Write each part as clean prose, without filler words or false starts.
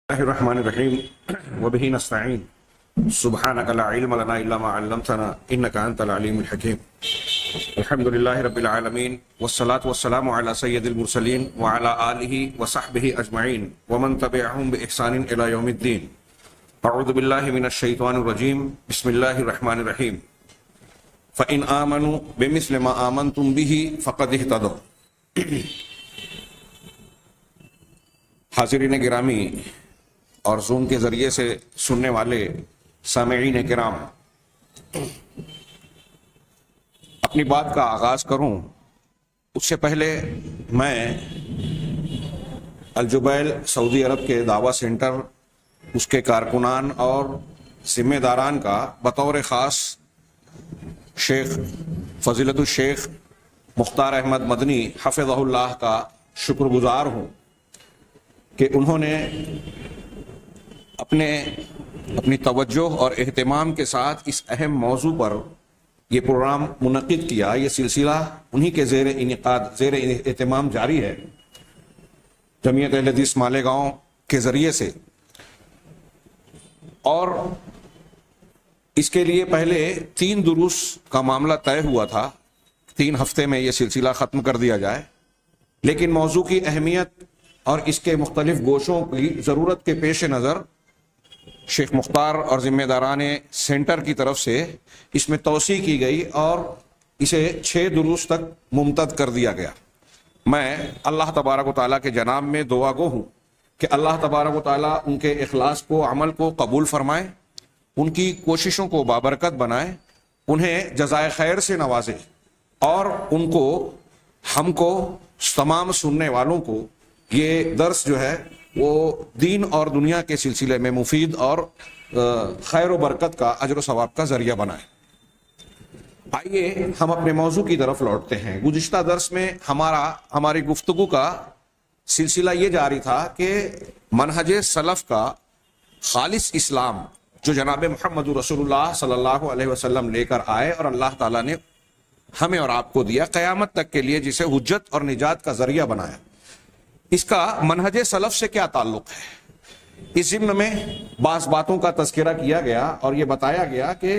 الله الرحمن الرحيم وبه نستعين سبحانك لا علم لنا إلا ما علمتنا إنك أنت العليم الحكيم. الحمد لله رب العالمين والصلاة والسلام على سيد المرسلين وعلى آله وصحبه أجمعين ومن تبعهم بإحسان إلى يوم الدين. أعوذ بالله من الشيطان الرجيم. بسم الله الرحمن الرحيم. فإن آمنوا بمثل ما آمنتم به فقد اهتدوا. حاضرین گرامی اور زوم کے ذریعے سے سننے والے سامعین کرام، اپنی بات کا آغاز کروں اس سے پہلے میں الجبیل سعودی عرب کے دعویٰ سینٹر، اس کے کارکنان اور ذمہ داران کا بطور خاص شیخ فضیلت الشیخ مختار احمد مدنی حفظہ اللہ کا شکر گزار ہوں کہ انہوں نے اپنی توجہ اور اہتمام کے ساتھ اس اہم موضوع پر یہ پروگرام منعقد کیا. یہ سلسلہ انہی کے زیر اہتمام جاری ہے جمعیت اہل حدیث مالیگاؤں کے ذریعے سے، اور اس کے لیے پہلے 3 دروس کا معاملہ طے ہوا تھا، 3 ہفتے میں یہ سلسلہ ختم کر دیا جائے، لیکن موضوع کی اہمیت اور اس کے مختلف گوشوں کی ضرورت کے پیش نظر شیخ مختار اور ذمہ داران سینٹر کی طرف سے اس میں توسیع کی گئی اور اسے 6 دروس تک ممتد کر دیا گیا. میں اللہ تبارک و تعالیٰ کے جناب میں دعا گو ہوں کہ اللہ تبارک و تعالیٰ ان کے اخلاص کو، عمل کو قبول فرمائے، ان کی کوششوں کو بابرکت بنائے، انہیں جزائے خیر سے نوازے، اور ان کو، ہم کو، تمام سننے والوں کو یہ درس جو ہے وہ دین اور دنیا کے سلسلے میں مفید اور خیر و برکت کا، اجر و ثواب کا ذریعہ بنائے. آئیے ہم اپنے موضوع کی طرف لوٹتے ہیں. گزشتہ درس میں ہماری گفتگو کا سلسلہ یہ جاری تھا کہ منہج سلف کا خالص اسلام جو جناب محمد رسول اللہ صلی اللہ علیہ وسلم لے کر آئے اور اللہ تعالیٰ نے ہمیں اور آپ کو دیا قیامت تک کے لیے، جسے حجت اور نجات کا ذریعہ بنایا، اس کا منہج سلف سے کیا تعلق ہے. اس ضمن میں بعض باتوں کا تذکرہ کیا گیا اور یہ بتایا گیا کہ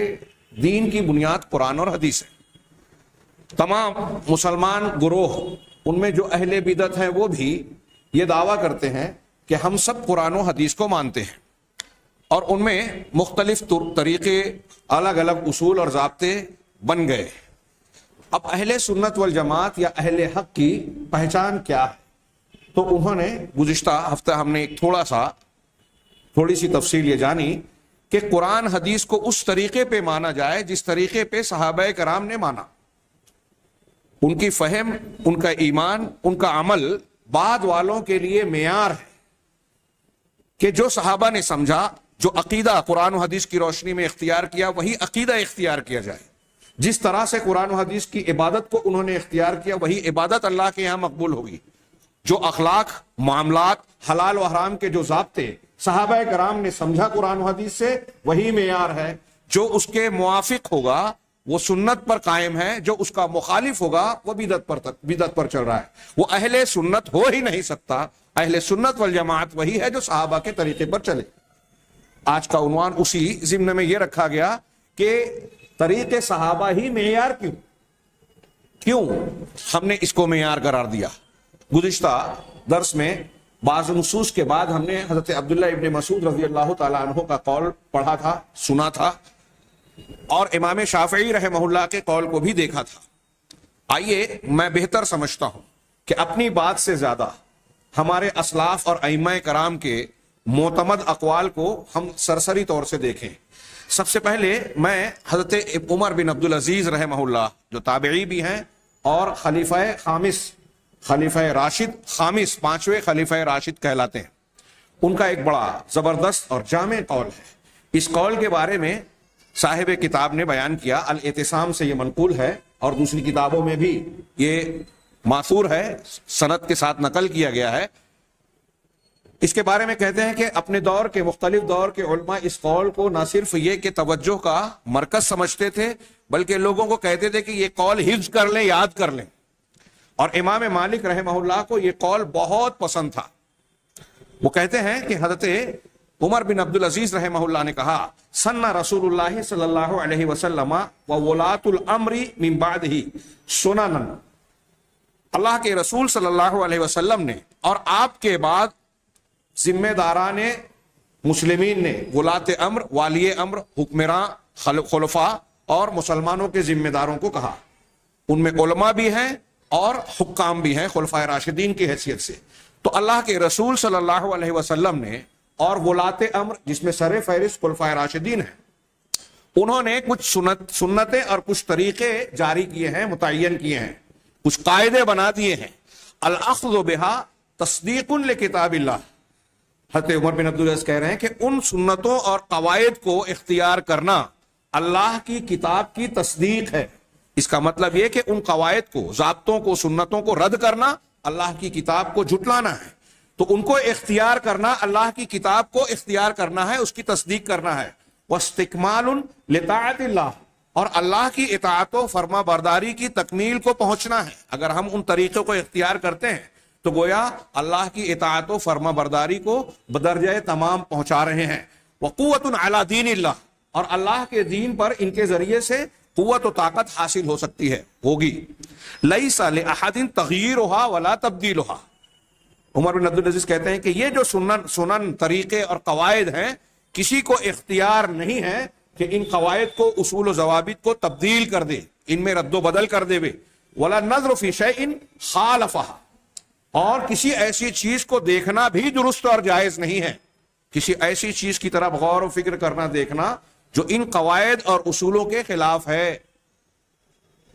دین کی بنیاد قرآن اور حدیث ہے. تمام مسلمان گروہ، ان میں جو اہل بدعت ہیں وہ بھی یہ دعویٰ کرتے ہیں کہ ہم سب قرآن و حدیث کو مانتے ہیں، اور ان میں مختلف طریقے، الگ الگ اصول اور ضابطے بن گئے. اب اہل سنت والجماعت یا اہل حق کی پہچان کیا ہے؟ تو انہوں نے گزشتہ ہفتہ ہم نے ایک تھوڑی سی تفصیل یہ جانی کہ قرآن حدیث کو اس طریقے پہ مانا جائے جس طریقے پہ صحابہ کرام نے مانا. ان کی فہم، ان کا ایمان، ان کا عمل بعد والوں کے لیے معیار ہے کہ جو صحابہ نے سمجھا، جو عقیدہ قرآن و حدیث کی روشنی میں اختیار کیا، وہی عقیدہ اختیار کیا جائے. جس طرح سے قرآن و حدیث کی عبادت کو انہوں نے اختیار کیا، وہی عبادت اللہ کے یہاں مقبول ہوگی. جو اخلاق، معاملات، حلال و حرام کے جو ضابطے صحابہ کرام نے سمجھا قرآن و حدیث سے، وہی معیار ہے. جو اس کے موافق ہوگا وہ سنت پر قائم ہے، جو اس کا مخالف ہوگا وہ بدعت پر چل رہا ہے. وہ اہل سنت ہو ہی نہیں سکتا. اہل سنت والجماعت وہی ہے جو صحابہ کے طریقے پر چلے. آج کا عنوان اسی ضمن میں یہ رکھا گیا کہ طریقے صحابہ ہی معیار کیوں ہم نے اس کو معیار قرار دیا. گزشتہ درس میں بعض نصوص کے بعد ہم نے حضرت عبداللہ ابن مسعود رضی اللہ تعالیٰ عنہ کا قول پڑھا تھا، سنا تھا، اور امام شافعی رحمہ اللہ کے قول کو بھی دیکھا تھا. آئیے، میں بہتر سمجھتا ہوں کہ اپنی بات سے زیادہ ہمارے اسلاف اور ائمہ کرام کے معتمد اقوال کو ہم سرسری طور سے دیکھیں. سب سے پہلے میں حضرت عمر بن عبدالعزیز رحمہ اللہ، جو تابعی بھی ہیں اور خلیفہ راشد خامس، 5ویں خلیفہ راشد کہلاتے ہیں، ان کا ایک بڑا زبردست اور جامع قول ہے. اس قول کے بارے میں صاحب کتاب نے بیان کیا، الاعتصام سے یہ منقول ہے اور دوسری کتابوں میں بھی یہ ماثور ہے، سند کے ساتھ نقل کیا گیا ہے. اس کے بارے میں کہتے ہیں کہ اپنے دور کے، مختلف دور کے علماء اس قول کو نہ صرف یہ کہ توجہ کا مرکز سمجھتے تھے، بلکہ لوگوں کو کہتے تھے کہ یہ قول حفظ کر لیں، یاد کر لیں. اور امام مالک رحمہ اللہ کو یہ قول بہت پسند تھا. وہ کہتے ہیں کہ حضرت عمر بن عبد العزیز رحمہ اللہ نے کہا سنہ رسول اللہ صلی اللہ علیہ وسلم وولاۃ الامر من بعدہ سننا، اللہ کے رسول صلی اللہ علیہ وسلم نے اور آپ کے بعد ذمہ داران مسلمین نے ولاۃ امر، والی امر، حکمراں، خلفاء اور مسلمانوں کے ذمہ داروں کو کہا، ان میں علماء بھی ہیں اور حکام بھی ہیں خلفائے راشدین کی حیثیت سے۔ تو اللہ کے رسول صلی اللہ علیہ وسلم نے اور ولاۃ امر جس میں سر فہرست خلفائے راشدین ہیں، انہوں نے کچھ سنتیں اور کچھ طریقے جاری کیے ہیں، متعین کیے ہیں، کچھ قاعدے بنا دیے ہیں۔ الاخذ بہا تصدیق لکتاب اللہ، حضرت عمر بن عبدالعزیز کہہ رہے ہیں کہ ان سنتوں اور قواعد کو اختیار کرنا اللہ کی کتاب کی تصدیق ہے۔ اس کا مطلب یہ کہ ان قواعد کو، ضابطوں کو، سنتوں کو رد کرنا اللہ کی کتاب کو جھٹلانا ہے، تو ان کو اختیار کرنا، اللہ کی کتاب کو اختیار کرنا ہے، اس کی تصدیق کرنا ہے۔ وَاسْتِكْمَالٌ لِطَاعَةِ اللَّهِ، اور اللہ کی اطاعت و فرما برداری کی تکمیل کو پہنچنا ہے۔ اگر ہم ان طریقوں کو اختیار کرتے ہیں تو گویا اللہ کی اطاعت و فرما برداری کو بدرجہ تمام پہنچا رہے ہیں۔ وَقُوَّةٌ عَلَى دِينِ اللَّهِ، اور اللہ کے دین پر ان کے ذریعے سے قوت و طاقت حاصل ہو سکتی ہے، ہوگی۔ لَيْسَ لِأَحَدٍ تَغْيِيرُهَا وَلَا تَبْدِيلُهَا، عمر بن عبدالعزیز کہتے ہیں کہ یہ جو سنن طریقے اور قواعد ہیں، کسی کو اختیار نہیں ہے کہ ان قواعد کو، اصول و ضوابط کو تبدیل کر دے، ان میں رد و بدل کر دے وے۔ وَلَا النَّظْرُ فِي شَيْءٍ خَالَفَهَا، اور کسی ایسی چیز کو دیکھنا بھی درست اور جائز نہیں ہے، کسی ایسی چیز کی طرف غور و فکر کرنا، دیکھنا جو ان قواعد اور اصولوں کے خلاف ہے۔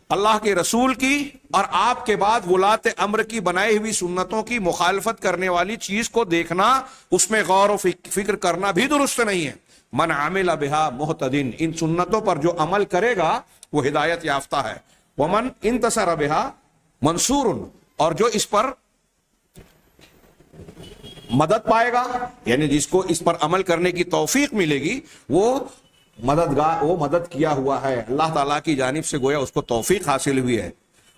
اللہ کے رسول کی اور آپ کے بعد ولاۃ امر کی بنائی ہوئی سنتوں کی مخالفت کرنے والی چیز کو دیکھنا، اس میں غور و فکر کرنا بھی درست نہیں ہے۔ من عمل بہا مہتدٍ، ان سنتوں پر جو عمل کرے گا وہ ہدایت یافتہ ہے۔ ومن انتصر بہا منصور، اور جو اس پر مدد پائے گا، یعنی جس کو اس پر عمل کرنے کی توفیق ملے گی، وہ مددگار، وہ مدد کیا ہوا ہے، اللہ تعالیٰ کی جانب سے گویا اس کو توفیق حاصل ہوئی ہے۔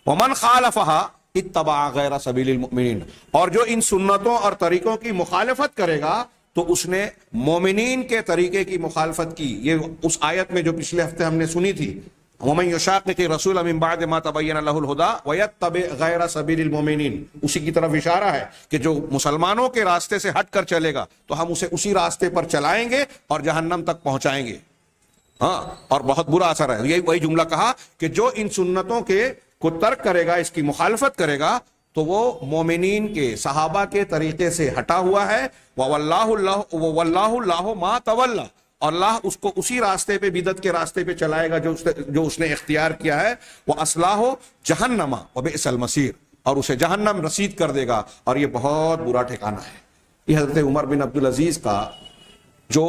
ومن خالفها اتبع غیر سبیل المؤمنین، اور جو ان سنتوں اور طریقوں کی مخالفت کرے گا تو اس نے مومنین کے طریقے کی مخالفت کی۔ یہ اس آیت میں جو پچھلے ہفتے ہم نے سنی تھی، ومن یشاقق الرسول من بعد ما تبین له الهدى ویتبع غیر سبیل المؤمنین، اسی کی طرف اشارہ ہے کہ جو مسلمانوں کے راستے سے ہٹ کر چلے گا تو ہم اسے اسی راستے پر چلائیں گے اور جہنم تک پہنچائیں گے۔ ہاں، اور بہت برا اثر ہے۔ یہی وہی جملہ کہا کہ جو ان سنتوں کے کو ترک کرے گا، اس کی مخالفت کرے گا، تو وہ مومنین کے، صحابہ کے طریقے سے ہٹا ہوا ہے۔ وَوَاللَّهُ اللَّهُ مَا تَوَلَّى، اور اللہ اس کو اسی راستے پہ، بدعت کے راستے پہ چلائے گا جو اس نے اختیار کیا ہے۔ وَأَصْلَاهُ جَهَنَّمَ وَبِئْسَ الْمَصِيرُ، اور اسے جہنم رسید کر دے گا، اور یہ بہت برا ٹھکانہ ہے۔ یہ حضرت عمر بن عبدالعزیز کا جو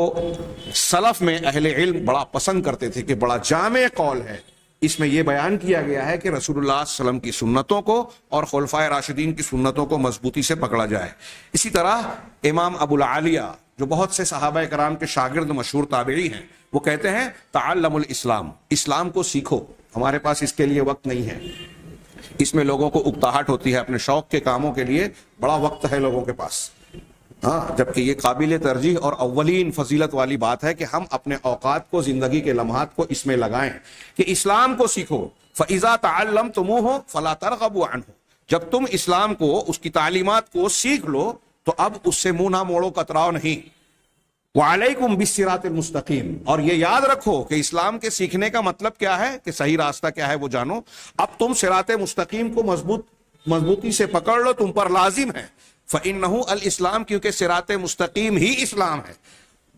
سلف میں اہل علم بڑا پسند کرتے تھے کہ بڑا جامع قول ہے، اس میں یہ بیان کیا گیا ہے کہ رسول اللہ صلی اللہ علیہ وسلم کی سنتوں کو اور خلفائے راشدین کی سنتوں کو مضبوطی سے پکڑا جائے۔ اسی طرح امام ابو العالیہ جو بہت سے صحابہ کرام کے شاگرد مشہور تابعی ہیں، وہ کہتے ہیں تعلم الاسلام، اسلام کو سیکھو۔ ہمارے پاس اس کے لیے وقت نہیں ہے، اس میں لوگوں کو اکتاہٹ ہوتی ہے، اپنے شوق کے کاموں کے لیے بڑا وقت ہے لوگوں کے پاس، ہاں، جبکہ یہ قابل ترجیح اور اولین فضیلت والی بات ہے کہ ہم اپنے اوقات کو، زندگی کے لمحات کو اس میں لگائیں کہ اسلام کو سیکھو۔ فَإِذَا تَعَلَّمْتُمُوهُ فَلَا تَرْغَبُوا عَنْهُ، جب تم اسلام کو، اس کی تعلیمات کو سیکھ لو تو اب اس سے منہ نہ موڑو، کتراؤ نہیں۔ وَعَلَيْكُمْ بِالصِّرَاطِ الْمُسْتَقِيمِ، اور یہ یاد رکھو کہ اسلام کے سیکھنے کا مطلب کیا ہے، کہ صحیح راستہ کیا ہے وہ جانو۔ اب تم صراط مستقیم کو مضبوطی سے پکڑ لو، تم پر لازم ہے۔ فَإِنَّهُ الْإِسْلَامُ، کیونکہ صراط مستقیم ہی اسلام ہے۔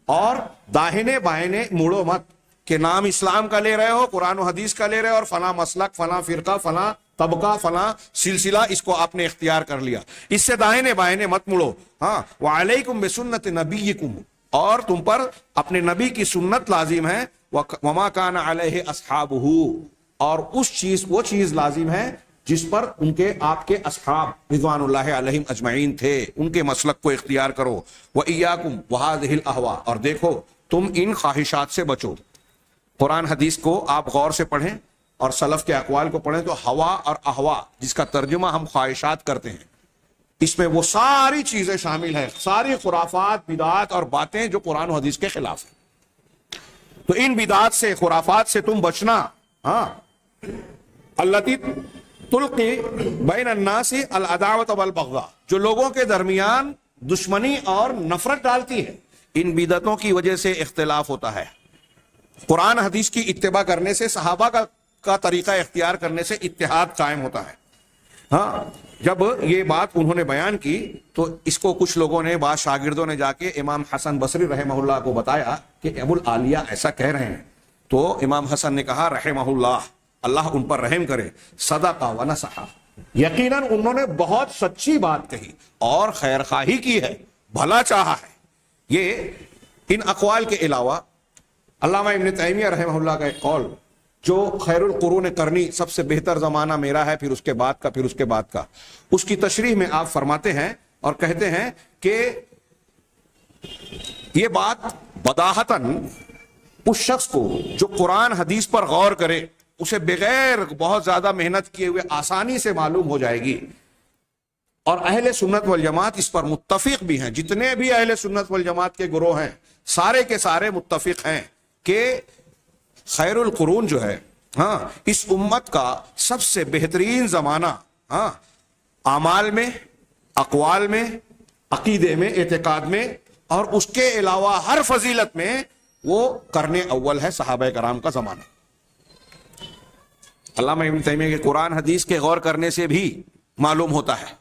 اور داہنے بائنے مڑو مت کہ نام اسلام کا لے رہے ہو، قرآن و حدیث کا لے رہے ہو، اور فلاں مسلک، فلاں فرقہ، فلاں طبقہ، فلاں سلسلہ اس کو آپ نے اختیار کر لیا، اس سے داہنے بائنے مت مڑو۔ ہاں، وَعَلَيْكُمْ بِسُنَّةِ نَبِيِّكُمْ، اور تم پر اپنے نبی کی سنت لازم ہے۔ وَمَا كَانَ عَلَيْهِ أَصْحَابُهُ، اور وہ چیز لازم ہے جس پر ان کے، آپ کے اصحاب رضوان اللہ علیہم اجمعین تھے، ان کے مسلک کو اختیار کرو۔ وَإِيَّاكُمْ وَهَذِهِ الْأَهْوَاء، اور دیکھو تم ان خواہشات سے بچو۔ قرآن حدیث کو آپ غور سے پڑھیں اور سلف کے اقوال کو پڑھیں تو ہوا اور احوا، جس کا ترجمہ ہم خواہشات کرتے ہیں، اس میں وہ ساری چیزیں شامل ہیں، ساری خرافات، بدعات اور باتیں جو قرآن و حدیث کے خلاف ہیں۔ تو ان بدعات سے، خرافات سے تم بچنا، ہاں، التی تلقی بین الناس العداوۃ والبغضاء، جو لوگوں کے درمیان دشمنی اور نفرت ڈالتی ہے۔ ان بدعتوں کی وجہ سے اختلاف ہوتا ہے۔ قرآن حدیث کی اتباع کرنے سے، صحابہ کا طریقہ اختیار کرنے سے اتحاد قائم ہوتا ہے۔ ہاں، جب یہ بات انہوں نے بیان کی تو اس کو کچھ لوگوں نے، بعض شاگردوں نے جا کے امام حسن بصری رحمہ اللہ کو بتایا کہ ابو العالیہ ایسا کہہ رہے ہیں۔ تو امام حسن نے کہا رحمہ اللہ، اللہ ان پر رحم کرے، صدق و نصح، یقیناً انہوں نے بہت سچی بات کہی اور خیر خواہی کی ہے، بھلا چاہا ہے۔ یہ ان اقوال کے علاوہ علامہ ابن تیمیہ رحمہ اللہ کا ایک قول، جو خیر القرون قرنی، سب سے بہتر زمانہ میرا ہے، پھر اس کے بعد کا، پھر اس کے بعد کا، اس کی تشریح میں آپ فرماتے ہیں اور کہتے ہیں کہ یہ بات بداہتاً اس شخص کو جو قرآن حدیث پر غور کرے، اسے بغیر بہت زیادہ محنت کیے ہوئے آسانی سے معلوم ہو جائے گی۔ اور اہل سنت والجماعت اس پر متفق بھی ہیں، جتنے بھی اہل سنت والجماعت کے گروہ ہیں سارے کے سارے متفق ہیں کہ خیر القرون جو ہے، ہاں، اس امت کا سب سے بہترین زمانہ، ہاں، اعمال میں، اقوال میں، عقیدے میں، اعتقاد میں اور اس کے علاوہ ہر فضیلت میں وہ قرن اول ہے، صحابہ کرام کا زمانہ۔ علامہ ابن تیمیہ کے قرآن حدیث کے غور کرنے سے بھی معلوم ہوتا ہے۔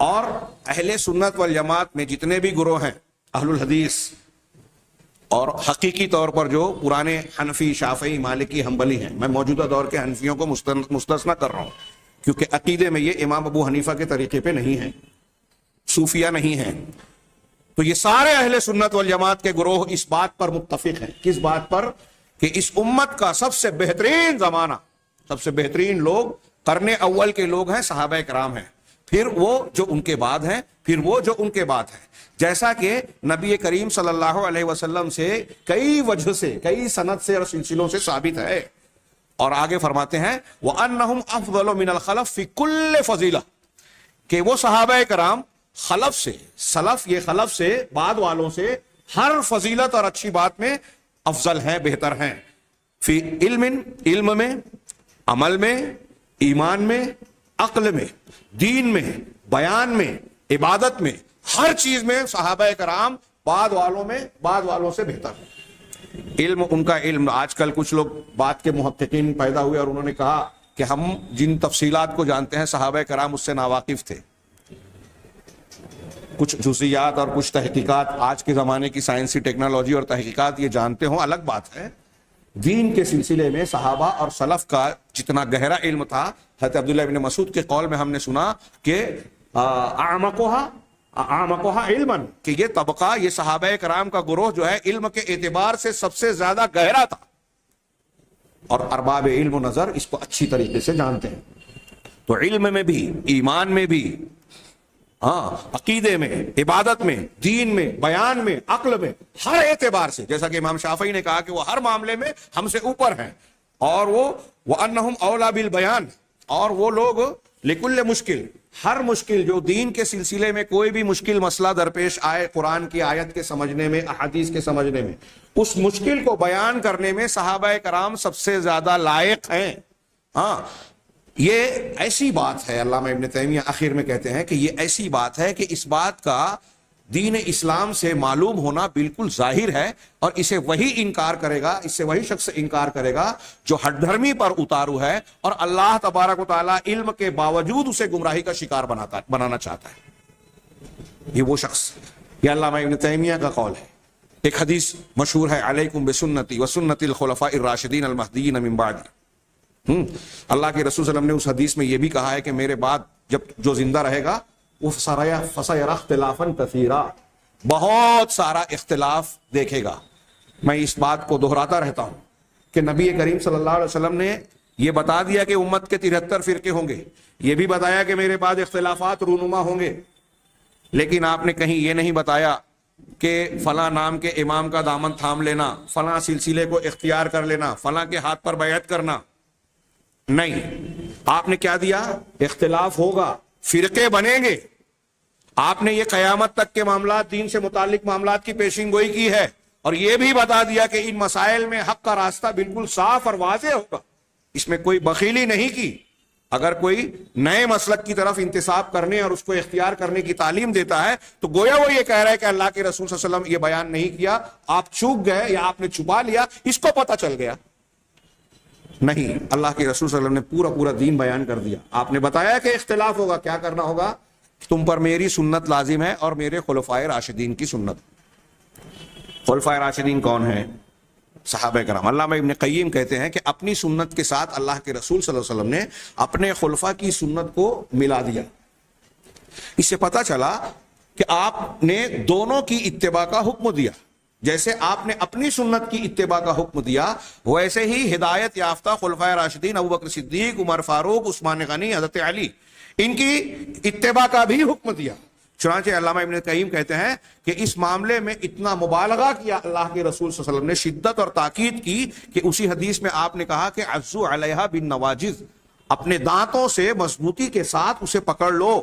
اور اہل سنت والجماعت میں جتنے بھی گروہ ہیں، اہل الحدیث، اور حقیقی طور پر جو پرانے حنفی، شافعی، مالکی، حنبلی ہیں، میں موجودہ دور کے حنفیوں کو مستثنیٰ کر رہا ہوں کیونکہ عقیدے میں یہ امام ابو حنیفہ کے طریقے پہ نہیں ہیں، صوفیہ نہیں ہیں۔ تو یہ سارے اہل سنت والجماعت کے گروہ اس بات پر متفق ہیں، کس بات پر؟ کہ اس امت کا سب سے بہترین زمانہ، سب سے بہترین لوگ قرن اول کے لوگ ہیں، صحابہ کرام ہیں، پھر وہ جو ان کے بعد ہیں، پھر وہ جو ان کے بعد ہیں، جیسا کہ نبی کریم صلی اللہ علیہ وسلم سے کئی وجہ سے، کئی سند سے اور سلسلوں سے ثابت ہے۔ اور آگے فرماتے ہیں وَأَنَّهُمْ أَفْضَلُ مِنَ الْخَلَفِ فِي كُلِّ فَضِيلَةٍ، کہ وہ صحابہ کرام خلف سے، سلف یہ خلف سے، بعد والوں سے ہر فضیلت اور اچھی بات میں افضل ہیں، بہتر ہیں۔ فی علم، علم میں، عمل میں، ایمان میں، عقل میں، دین میں، بیان میں، عبادت میں، ہر چیز میں صحابہ کرام بعد والوں میں، بعد والوں سے بہتر ہیں۔ علم، ان کا علم، آج کل کچھ لوگ بات کے محققین پیدا ہوئے اور انہوں نے کہا کہ ہم جن تفصیلات کو جانتے ہیں صحابہ کرام اس سے ناواقف تھے۔ کچھ جزئیات اور کچھ تحقیقات آج کے زمانے کی سائنسی ٹیکنالوجی اور تحقیقات یہ جانتے ہوں، الگ بات ہے۔ دین کے سلسلے میں صحابہ اور سلف کا جتنا گہرا علم تھا، حضرت عبداللہ ابن مسعود کے قول میں ہم نے سنا کہ اعمقها علما، کہ یہ طبقہ، یہ صحابہ کرام کا گروہ جو ہے علم کے اعتبار سے سب سے زیادہ گہرا تھا، اور ارباب علم و نظر اس کو اچھی طریقے سے جانتے ہیں۔ تو علم میں بھی، ایمان میں بھی، ہاں، عقیدے میں، عبادت میں، دین میں، بیان میں، عقل میں، ہر اعتبار سے، جیسا کہ امام شافعی نے کہا کہ وہ ہر معاملے میں ہم سے اوپر ہیں، اور وہ وَأَنَّهُمْ أَوْلَى بِالْبَيَانِ، اور وہ لوگ لِكُلِّ مشکل، ہر مشکل، جو دین کے سلسلے میں کوئی بھی مشکل مسئلہ درپیش آئے، قرآن کی آیت کے سمجھنے میں، احادیث کے سمجھنے میں، اس مشکل کو بیان کرنے میں صحابہ کرام سب سے زیادہ لائق ہیں۔ ہاں، یہ ایسی بات ہے، علامہ ابن تیمیہ آخر میں کہتے ہیں کہ یہ ایسی بات ہے کہ اس بات کا دین اسلام سے معلوم ہونا بالکل ظاہر ہے، اور اسے وہی انکار کرے گا، اس سے وہی شخص انکار کرے گا جو ہٹ دھرمی پر اتارو ہے اور اللہ تبارک و تعالیٰ علم کے باوجود اسے گمراہی کا شکار بنانا چاہتا ہے۔ یہ وہ شخص، یہ علامہ ابن تیمیہ کا قول ہے۔ ایک حدیث مشہور ہے، علیکم بسنتی وسنت الخلفاء الراشدین المہدیین من بعدی۔ اللہ کے رسول صلی اللہ علیہ وسلم نے اس حدیث میں یہ بھی کہا ہے کہ میرے بعد جب جو زندہ رہے گا وہ فَسَيَرَى اخْتِلَافًا كَثِيرًا، بہت سارا اختلاف دیکھے گا۔ میں اس بات کو دہراتا رہتا ہوں کہ نبی کریم صلی اللہ علیہ وسلم نے یہ بتا دیا کہ امت کے 73 فرقے ہوں گے، یہ بھی بتایا کہ میرے بعد اختلافات رونما ہوں گے، لیکن آپ نے کہیں یہ نہیں بتایا کہ فلاں نام کے امام کا دامن تھام لینا، فلاں سلسلے کو اختیار کر لینا، فلاں کے ہاتھ پر بیعت کرنا، نہیں۔ آپ نے کیا دیا؟ اختلاف ہوگا، فرقے بنیں گے، آپ نے یہ قیامت تک کے معاملات، دین سے متعلق معاملات کی پیشین گوئی کی ہے، اور یہ بھی بتا دیا کہ ان مسائل میں حق کا راستہ بالکل صاف اور واضح ہوگا، اس میں کوئی بخیلی نہیں کی۔ اگر کوئی نئے مسلک کی طرف انتساب کرنے اور اس کو اختیار کرنے کی تعلیم دیتا ہے تو گویا وہ یہ کہہ رہا ہے کہ اللہ کے رسول صلی اللہ علیہ وسلم یہ بیان نہیں کیا، آپ چوک گئے یا آپ نے چھپا لیا، اس کو پتہ چل گیا۔ نہیں، اللہ کے رسول صلی اللہ علیہ وسلم نے پورا دین بیان کر دیا۔ آپ نے بتایا کہ اختلاف ہوگا، کیا کرنا ہوگا، تم پر میری سنت لازم ہے اور میرے خلفائے راشدین کی سنت۔ خلفائے راشدین کون ہیں؟ صحابہ کرام۔ علامہ ابن قیم کہتے ہیں کہ اپنی سنت کے ساتھ اللہ کے رسول صلی اللہ علیہ وسلم نے اپنے خلفاء کی سنت کو ملا دیا۔ اس سے پتہ چلا کہ آپ نے دونوں کی اتباع کا حکم دیا۔ جیسے آپ نے اپنی سنت کی اتباع کا حکم دیا، ویسے ہی ہدایت یافتہ خلفائے راشدین ابو بکر صدیق، عمر فاروق، عثمان غنی، حضرت علی، ان کی اتباع کا بھی حکم دیا۔ چنانچہ علامہ ابن قیم کہتے ہیں کہ اس معاملے میں اتنا مبالغہ کیا اللہ کے رسول صلی اللہ علیہ وسلم نے، شدت اور تاکید کی کہ اسی حدیث میں آپ نے کہا کہ عضو علیہا بالنواجذ، اپنے دانتوں سے مضبوطی کے ساتھ اسے پکڑ لو۔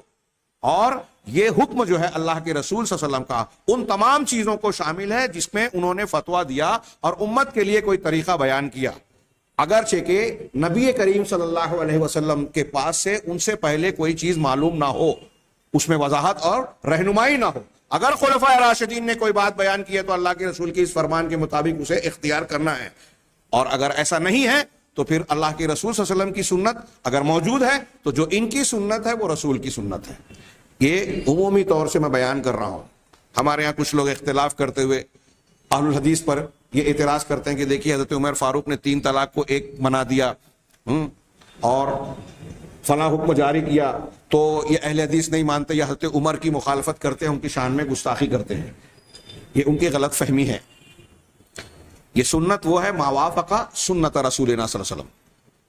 اور یہ حکم جو ہے اللہ کے رسول صلی اللہ علیہ وسلم کا ان تمام چیزوں کو شامل ہے جس میں انہوں نے فتویٰ دیا اور امت کے لیے کوئی طریقہ بیان کیا، اگرچہ کہ نبی کریم صلی اللہ علیہ وسلم کے پاس سے ان سے پہلے کوئی چیز معلوم نہ ہو، اس میں وضاحت اور رہنمائی نہ ہو۔ اگر خلفائے راشدین نے کوئی بات بیان کی ہے تو اللہ کے رسول کے اس فرمان کے مطابق اسے اختیار کرنا ہے، اور اگر ایسا نہیں ہے تو پھر اللہ کے رسول صلی اللہ علیہ وسلم کی سنت اگر موجود ہے تو جو ان کی سنت ہے وہ رسول کی سنت ہے۔ یہ عمومی طور سے میں بیان کر رہا ہوں۔ ہمارے ہاں کچھ لوگ اختلاف کرتے ہوئے اہل الحدیث پر یہ اعتراض کرتے ہیں کہ دیکھیے حضرت عمر فاروق نے 3 طلاق کو 1 بنا دیا اور فلاں حکم جاری کیا، تو یہ اہل حدیث نہیں مانتے یا حضرت عمر کی مخالفت کرتے ہیں، ان کی شان میں گستاخی کرتے ہیں۔ یہ ان کی غلط فہمی ہے۔ یہ سنت وہ ہے ما وافق سنت رسولنا صلی اللہ علیہ وسلم۔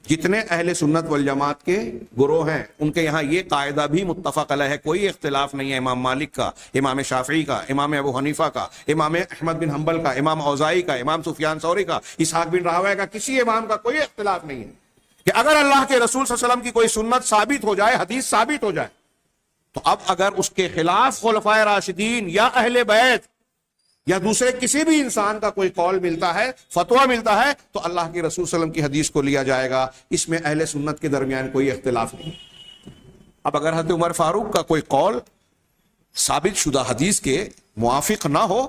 جتنے اہل سنت والجماعت کے گروہ ہیں ان کے یہاں یہ قاعدہ بھی متفق علیہ ہے، کوئی اختلاف نہیں ہے امام مالک کا، امام شافعی کا، امام ابو حنیفہ کا، امام احمد بن حنبل کا، امام اوزاعی کا، امام سفیان ثوری کا، اسحاق بن راہویہ کا، کسی امام کا کوئی اختلاف نہیں ہے کہ اگر اللہ کے رسول صلی اللہ علیہ وسلم کی کوئی سنت ثابت ہو جائے، حدیث ثابت ہو جائے، تو اب اگر اس کے خلاف خلفائے راشدین یا اہل بیت یا دوسرے کسی بھی انسان کا کوئی قول ملتا ہے، فتویٰ ملتا ہے، تو اللہ کے رسول صلی اللہ علیہ وسلم کی حدیث کو لیا جائے گا، اس میں اہل سنت کے درمیان کوئی اختلاف نہیں۔ اب اگر حضرت عمر فاروق کا کوئی قول ثابت شدہ حدیث کے موافق نہ ہو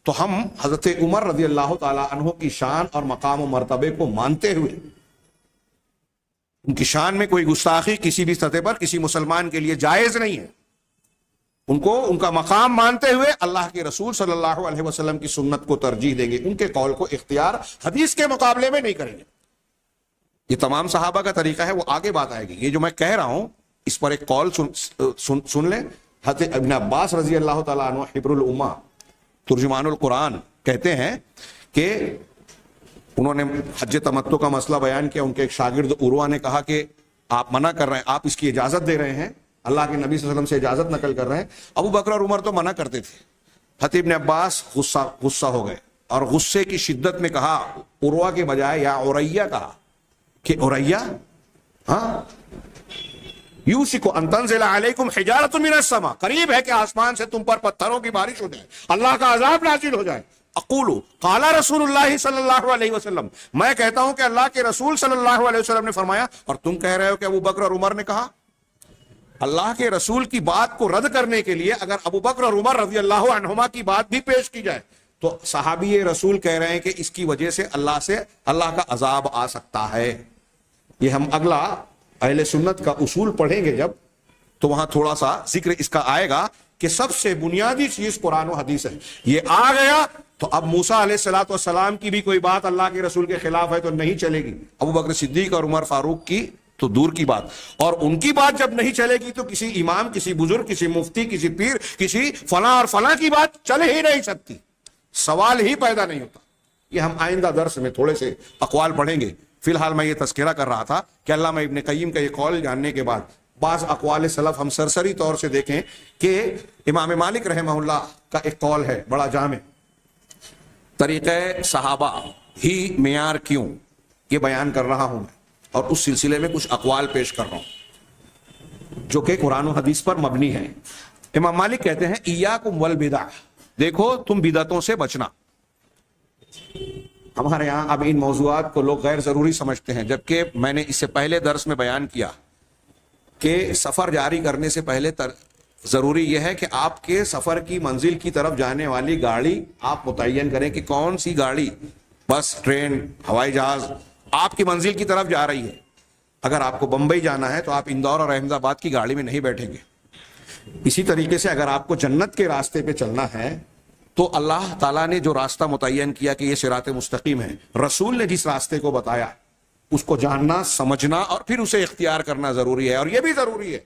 تو ہم حضرت عمر رضی اللہ تعالی عنہ کی شان اور مقام و مرتبے کو مانتے ہوئے، ان کی شان میں کوئی گستاخی کسی بھی سطح پر کسی مسلمان کے لیے جائز نہیں ہے، ان کو ان کا مقام مانتے ہوئے اللہ کے رسول صلی اللہ علیہ وسلم کی سنت کو ترجیح دیں گے، ان کے قول کو اختیار حدیث کے مقابلے میں نہیں کریں گے۔ یہ تمام صحابہ کا طریقہ ہے، وہ آگے بات آئے گی۔ یہ جو میں کہہ رہا ہوں اس پر ایک قول سن لیں۔ حضرت ابن عباس رضی اللہ تعالیٰ عنہ حبر الامہ ترجمان القرآن کہتے ہیں کہ انہوں نے حج تمتع کا مسئلہ بیان کیا، ان کے ایک شاگرد عروہ نے کہا کہ آپ منع کر رہے ہیں، آپ اس کی اجازت دے رہے ہیں، اللہ کے نبی صلی اللہ علیہ وسلم سے اجازت نقل کر رہے ہیں۔ ابو بکر اور عمر تو منع کرتے تھے۔ حضرت ابن عباس غصہ ہو گئے اور غصے کی شدت میں کہا، عروہ کے بجائے یا عریہ کہا کہ عریہ، ہاں یوشک ان تنزل علیکم حجارۃ من السماء، قریب ہے کہ آسمان سے تم پر پتھروں کی بارش ہو جائے، اللہ کا عذاب نازل ہو جائے۔ اقول قال رسول اللہ صلی اللہ علیہ وسلم، میں کہتا ہوں کہ اللہ کے رسول صلی اللہ علیہ وسلم نے فرمایا، اور تم کہہ رہے ہو کہ ابو بکر اور عمر نے کہا۔ اللہ کے رسول کی بات کو رد کرنے کے لیے اگر ابو بکر اور عمر رضی اللہ عنہما کی بات بھی پیش کی جائے تو صحابی رسول کہہ رہے ہیں کہ اس کی وجہ سے اللہ کا عذاب آ سکتا ہے۔ یہ ہم اگلا اہل سنت کا اصول پڑھیں گے جب، تو وہاں تھوڑا سا ذکر اس کا آئے گا کہ سب سے بنیادی چیز قرآن و حدیث ہے۔ یہ آ گیا تو اب موسیٰ علیہ السلام کی بھی کوئی بات اللہ کے رسول کے خلاف ہے تو نہیں چلے گی، ابو بکر صدیق اور عمر فاروق کی تو دور کی بات، اور ان کی بات جب نہیں چلے گی تو کسی امام، کسی بزرگ، کسی مفتی، کسی پیر، کسی فلاں اور فلاں کی بات چل ہی نہیں سکتی، سوال ہی پیدا نہیں ہوتا۔ یہ ہم آئندہ درس میں تھوڑے سے اقوال پڑھیں گے۔ فی الحال میں یہ تذکرہ کر رہا تھا کہ علامہ ابن قیم کا یہ قول جاننے کے بعد بعض اقوال سلف ہم سرسری طور سے دیکھیں کہ امام مالک رحمہ اللہ کا ایک قول ہے بڑا جامع، طریقہ صحابہ ہی معیار کیوں، یہ بیان کر رہا ہوں میں، اور اس سلسلے میں کچھ اقوال پیش کر رہا ہوں جو کہ قرآن و حدیث پر مبنی ہے۔ امام مالک کہتے ہیں ایاکم والبدع، دیکھو تم بدعتوں سے بچنا. ہمارے یہاں اب ان موضوعات کو لوگ غیر ضروری سمجھتے ہیں، جبکہ میں نے اس سے پہلے درس میں بیان کیا کہ سفر جاری کرنے سے پہلے ضروری یہ ہے کہ آپ کے سفر کی منزل کی طرف جانے والی گاڑی آپ متعین کریں کہ کون سی گاڑی، بس، ٹرین، ہوائی جہاز آپ کی منزل کی طرف جا رہی ہے. اگر آپ کو بمبئی جانا ہے تو آپ اندور اور احمد آباد کی گاڑی میں نہیں بیٹھیں گے. اسی طریقے سے اگر آپ کو جنت کے راستے پہ چلنا ہے تو اللہ تعالیٰ نے جو راستہ متعین کیا کہ یہ صراط مستقیم ہے، رسول نے جس راستے کو بتایا اس کو جاننا، سمجھنا اور پھر اسے اختیار کرنا ضروری ہے. اور یہ بھی ضروری ہے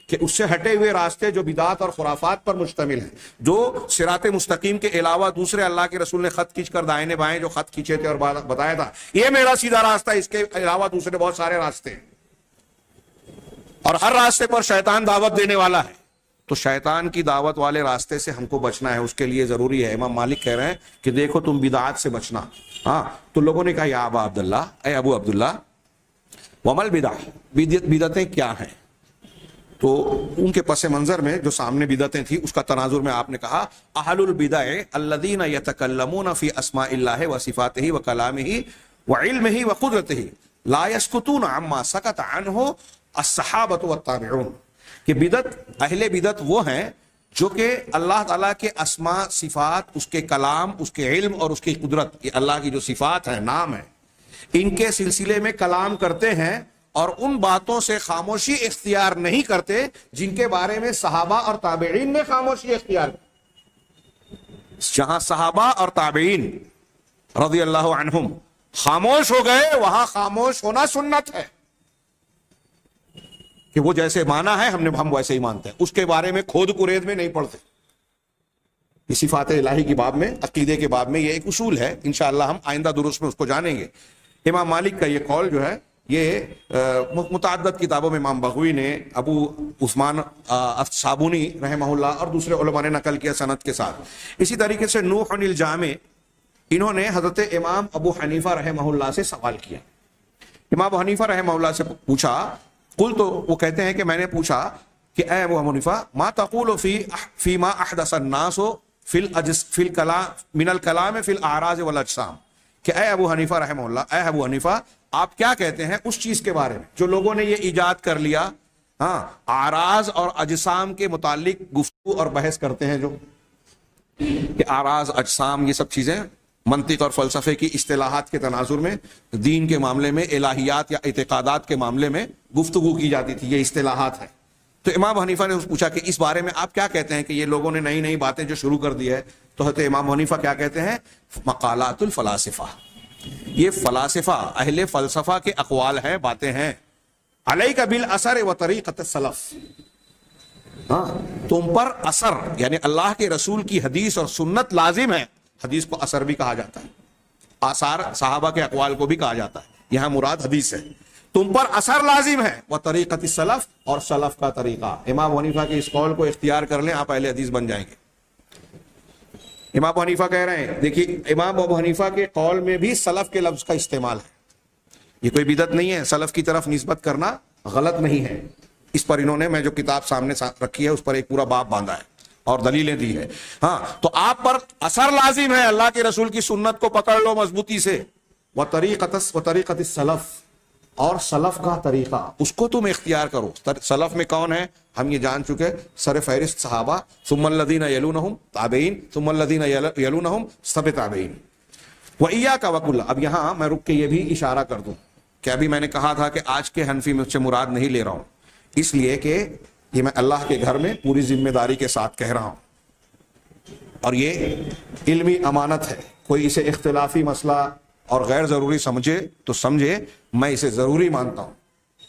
کہ اس سے ہٹے ہوئے راستے جو بدعات اور خرافات پر مشتمل ہیں، جو صراط مستقیم کے علاوہ دوسرے اللہ کے رسول نے خط کھینچ کر دائیں بائیں جو خط کھینچے تھے اور بتایا تھا یہ میرا سیدھا راستہ ہے، اس کے علاوہ دوسرے بہت سارے راستے ہیں، اور ہر راستے پر شیطان دعوت دینے والا ہے، تو شیطان کی دعوت والے راستے سے ہم کو بچنا ہے. اس کے لیے ضروری ہے. امام مالک کہہ رہے ہیں کہ دیکھو تم بدعات سے بچنا. ہاں، تو لوگوں نے کہا یا ابا عبداللہ، اے ابو عبداللہ، ومل بدع، بدعتیں کیا ہیں؟ تو ان کے پس منظر میں جو سامنے بدعتیں تھی اس کا تناظر میں آپ نے کہا اہل البدع الذین یتکلمون فی اسماء اللہ وصفاتہ وکلامہ وعلمہ وقدرتہ لا یسکتون عما سکت عنہ الصحابۃ والتابعون. کہ بدعت، اہل بدعت وہ ہیں جو کہ اللہ تعالیٰ کے اسماء، صفات، اس کے کلام، اس کے علم اور اس کی قدرت، یہ اللہ کی جو صفات ہیں، نام ہے، ان کے سلسلے میں کلام کرتے ہیں اور ان باتوں سے خاموشی اختیار نہیں کرتے جن کے بارے میں صحابہ اور تابعین نے خاموشی اختیار کی. جہاں صحابہ اور تابعین رضی اللہ عنہم خاموش ہو گئے وہاں خاموش ہونا سنت ہے، کہ وہ جیسے مانا ہے ہم ویسے ہی مانتے ہیں، اس کے بارے میں کھود کرید میں نہیں پڑھتے. یہ صفات الہی کی باب میں، عقیدے کے باب میں یہ ایک اصول ہے، انشاءاللہ ہم آئندہ دروس میں اس کو جانیں گے. امام مالک کا یہ قول جو ہے یہ متعدد کتابوں میں امام بغوی نے، ابو عثمان صابونی رحمہ اللہ اور دوسرے علماء نے نقل کیا سند کے ساتھ. اسی طریقے سے نوح الجامع، انہوں نے حضرت امام ابو حنیفہ رحمہ اللہ سے سوال کیا. امام ابو حنیفہ رحمہ اللہ سے پوچھا، تو وہ کہتے ہیں کہ میں نے پوچھا کہ اے ابو حنیفہ ما تقول فی ما احدث الناس فی الکلام من الکلام فی الاعراض والاجسام. کہ اے ابو حنیفہ رحمہ اللہ، اے ابو حنیفہ آپ کیا کہتے ہیں اس چیز کے بارے میں جو لوگوں نے یہ ایجاد کر لیا، ہاں، اعراض اور اجسام کے متعلق گفتگو اور بحث کرتے ہیں، جو کہ اعراض، اجسام، یہ سب چیزیں منطق اور فلسفے کی اصطلاحات کے تناظر میں دین کے معاملے میں، الہیات یا اعتقادات کے معاملے میں گفتگو کی جاتی تھی، یہ اصطلاحات ہیں. تو امام حنیفہ نے پوچھا کہ اس بارے میں آپ کیا کہتے ہیں کہ یہ لوگوں نے نئی نئی باتیں جو شروع کر دی ہے. تو حضرت امام حنیفہ کیا کہتے ہیں؟ مقالات الفلاسفہ، یہ فلاسفہ، اہل فلسفہ کے اقوال ہیں، باتیں ہیں. علیک بالاثر و طریقۃ السلف، ہاں، تم پر اثر یعنی اللہ کے رسول کی حدیث اور سنت لازم ہے. حدیث کو اثر بھی کہا جاتا ہے، آثار صحابہ کے اقوال کو بھی کہا جاتا ہے، یہاں مراد حدیث ہے. تم پر اثر لازم ہے، وہ طریقۃ السلف، اور سلف کا طریقہ. امام حنیفہ کے اس قول کو اختیار کر لیں، آپ اہل حدیث بن جائیں گے. امام ابو حنیفہ کہہ رہے ہیں، دیکھیے امام ابو حنیفہ کے قول میں بھی سلف کے لفظ کا استعمال ہے. یہ کوئی بدعت نہیں ہے، سلف کی طرف نسبت کرنا غلط نہیں ہے. اس پر انہوں نے، میں جو کتاب سامنے رکھی ہے اس پر ایک پورا باب باندھا ہے اور دلیلیں دی ہے. ہاں، تو آپ پر اثر لازم ہے، اللہ کے رسول کی سنت کو پکڑ لو مضبوطی سے. وطریقۃ السلف، اور سلف کا طریقہ اس کو تم اختیار کرو. سلف میں کون ہے ہم یہ جان چکے، سر فہرست صحابہ، ثم الذین یلونہم تابعین، ثم الذین یلونہم سب تابعین. وإیاک وکل. اب یہاں میں رک کے یہ بھی اشارہ کر دوں کہ ابھی میں نے کہا تھا کہ آج کے حنفی میں سے مراد نہیں لے رہا ہوں، اس لیے کہ یہ میں اللہ کے گھر میں پوری ذمہ داری کے ساتھ کہہ رہا ہوں، اور یہ علمی امانت ہے. کوئی اسے اختلافی مسئلہ اور غیر ضروری سمجھے تو سمجھے، میں اسے ضروری مانتا ہوں،